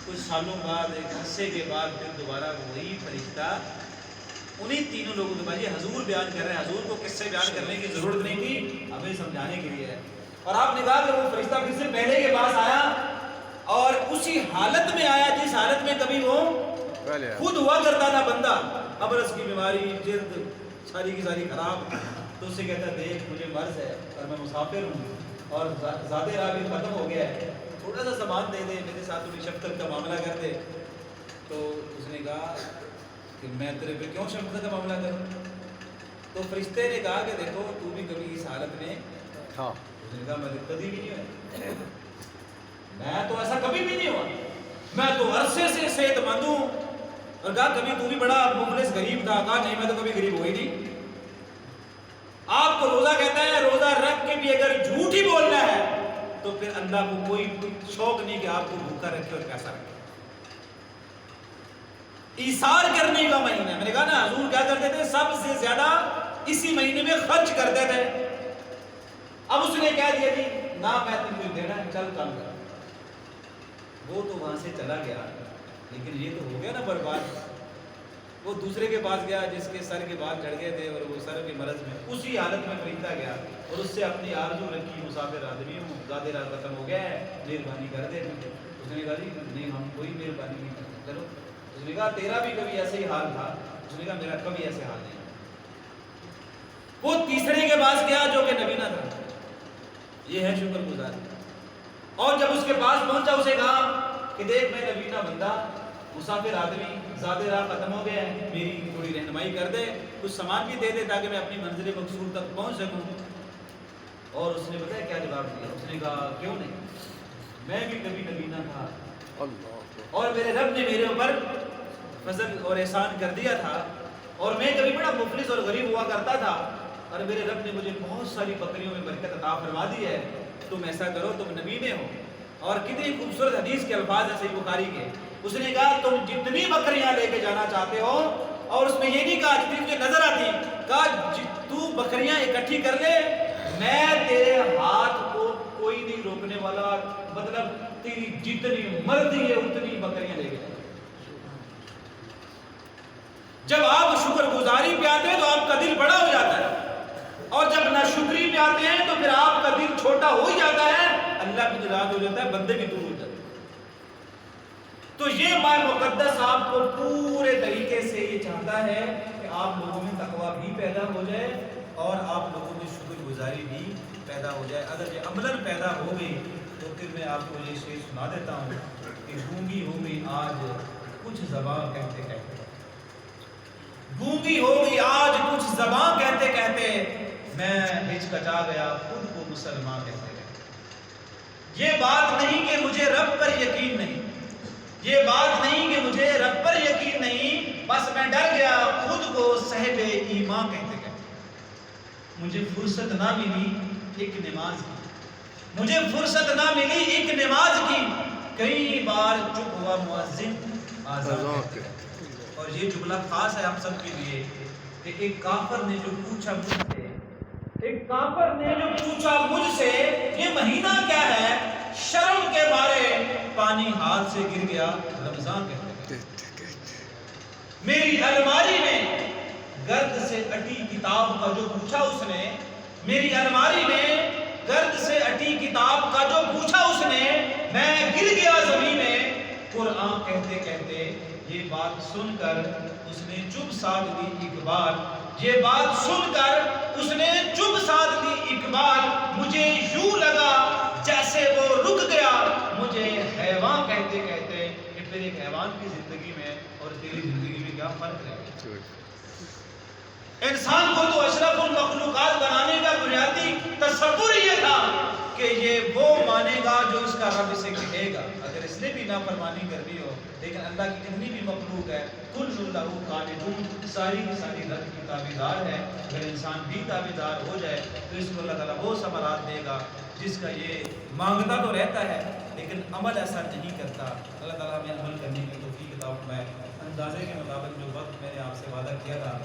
کچھ سالوں بعد، ایک عرصے کے بعد پھر دوبارہ وہی فرشتہ انہیں تینوں لوگوں کے بعد، یہ حضور بیان کر رہے ہیں، حضور کو کس سے بیان کرنے کی ضرورت نہیں تھی، ہمیں سمجھانے کے لیے ہے۔ اور آپ نے کہا کہ وہ فرشتہ پھر سے پہلے کے پاس آیا اور اسی حالت میں آیا جس حالت میں کبھی وہ خود ہوا کرتا تھا بندہ، ابرص کی بیماری، جلد ساری کی ساری خراب۔ تو اس سے کہتا دیکھ مجھے مرض ہے اور میں مسافر ہوں اور زیادہ راہ بھی ختم ہو گیا ہے، تھوڑا سا سامان دے دے، میرے ساتھ تھوڑی شفقت کا معاملہ کر دے۔ تو اس نے کہا کہ میں تیرے پہ کیوں شفقت کا معاملہ کروں؟ تو فرشتے نے کہا کہ دیکھو تو بھی کبھی اس حالت میں تھا۔ اس نے کہا میں تو کبھی بھی نہیں ہوا، میں تو ایسا کبھی بھی نہیں ہوا، میں تو عرصے سے صحت مند ہوں۔ اور کہا کبھی تو بھی بڑا مفلس غریب تھا؟ کہا نہیں میں تو کبھی غریب ہو ہی نہیں۔ آپ کو روزہ کہتا ہے، روزہ رکھ کے بھی اگر جھوٹ ہی بولنا ہے تو پھر اللہ کو کوئی شوق نہیں کہ آپ کو بھوکا رکھے اور پیسہ رکھے۔ ایثار کرنے کا مہینہ ہے، میں نے کہا نا حضور کیا کرتے تھے، سب سے زیادہ اسی مہینے میں خرچ کرتے تھے۔ اب اس نے کہہ دیا کہ نہ میں تم کو دینا ہے، چل کام کر۔ وہ تو وہاں سے چلا گیا، لیکن یہ تو ہو گیا نا برباد۔ وہ دوسرے کے پاس گیا جس کے سر کے بال جھڑ گئے تھے اور وہ سر کے مرض میں اسی حالت میں خریدا گیا اور اس سے اپنی آرزو رکھی مسافر آدمی ہوں زیادہ رات ختم ہو گیا ہے مہربانی کر دے. اس نے کہا جی نہیں ہم کوئی مہربانی نہیں کرتے. چلو اس نے کہا تیرا بھی کبھی ایسے ہی حال تھا. اس نے کہا میرا کبھی ایسے حال نہیں. وہ تیسرے کے پاس گیا جو کہ نبی نہ تھا. یہ ہے شکر گزار. اور جب اس کے پاس پہنچا اسے کہا کہ دیکھ میں نبی نہ بندہ مسافر آدمی زیادہ راہ ختم ہو گیا ہے میری تھوڑی رہنمائی کر دے کچھ سامان بھی دے دے تاکہ میں اپنی منزل مقصود تک پہنچ سکوں. اور اس نے بتایا کیا جواب دیا. اس نے کہا کیوں نہیں میں بھی کبھی نبی نہ تھا اور میرے رب نے میرے اوپر فضل اور احسان کر دیا تھا اور میں کبھی بڑا مفلس اور غریب ہوا کرتا تھا اور میرے رب نے مجھے بہت ساری بکریوں میں برکت عطا فرما دی ہے. تم ایسا کرو تم نبی میں ہو. اور کتنی خوبصورت حدیث کے الفاظ ہیں صحیح بخاری کے. اس نے کہا تم جتنی بکریاں لے کے جانا چاہتے ہو اور اس میں یہ نہیں کہا جتنی مجھے نظر آتی کہا تو بکریاں اکٹھی کر لے میں تیرے ہاتھ کو کوئی نہیں روکنے والا مطلب تیری جتنی مرضی ہے اتنی بکریاں لے کے جانا. جب آپ شکر گزاری پہ آتے ہیں تو آپ کا دل بڑا ہو جاتا ہے اور جب ناشکری پہ آتے ہیں تو پھر آپ کا دل چھوٹا ہو ہی جاتا ہے. اللہ بھی ناراض ہو جاتا ہے بندے بھی دور ہو جاتے ہیں. تو یہ ماہ مقدس آپ کو پورے طریقے سے یہ چاہتا ہے کہ آپ لوگوں میں تقویٰ بھی پیدا ہو جائے اور آپ لوگوں میں شکر گزاری بھی پیدا ہو جائے. اگر یہ عملاً پیدا ہو گئی تو پھر میں آپ کو یہ شعر سنا دیتا ہوں کہ گونگی ہو گئی آج کچھ زبان کہتے کہتے گونگی ہو گئی آج کچھ زبان کہتے کہتے میں ہچکچا گیا خود کو مسلمان کہتے کہتے. یہ بات نہیں کہ مجھے رب پر یقین نہیں یہ بات نہیں کہ مجھے رب پر یقین نہیں بس میں ڈر گیا خود کو صاحب ایمان کہتے کہتے. مجھے فرصت نہ ملی ایک نماز کی مجھے فرصت نہ ملی ایک نماز کی کئی بار چپ ہوا مؤذن آذان کہتے. اور یہ جملہ خاص ہے ہم سب کے لیے کہ ایک کافر نے جو پوچھا مجھ سے یہ مہینہ کیا ہے شرم کے مارے پانی ہاتھ سے گر گیا رمضان کہتے. میری الماری میں گرد سے اٹی کتاب کا جو پوچھا اس نے میری الماری میں گرد سے اٹی کتاب کا جو پوچھا اس نے میں گر گیا زمین میں قرآن کہتے کہتے. یہ بات سن کر اس نے چپ سادھ لی اقبال یہ بات سن کر اس نے چپ سادھ لی اقبال. مجھے یوں لگا جیسے وہ رک گیا مجھے حیوان کہتے کہتے کہ پھر ایک حیوان کی زندگی میں اور تیری زندگی میں کیا فرق رہے گا. انسان کو تو اشرف المخلوقات بنانے کا بنیادی تصور یہ تھا کہ یہ وہ مانے گا جو اس کا رب اسے کہے گا. اگر اس نے بھی نافرمانی کر دی ہو لیکن اللہ کی جتنی بھی مخلوق ہے کل اللہ قانتون ساری کی ساری رب کی تابعدار ہے. اگر انسان بھی تابعدار ہو جائے تو اس کو اللہ تعالیٰ وہ ثمرات دے گا جس کا یہ مانگتا تو رہتا ہے لیکن عمل ایسا نہیں کرتا. اللہ تعالیٰ ہمیں عمل کرنے کی توفیق عطا فرمائے. اندازے کے مطابق جو وقت میں نے آپ سے وعدہ کیا تھا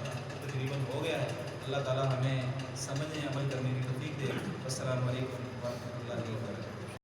تقریباً ہو گیا ہے. اللہ تعالیٰ ہمیں سمجھنے عمل کرنے کی توفیق دے. السلام علیکم ورحمۃ اللہ.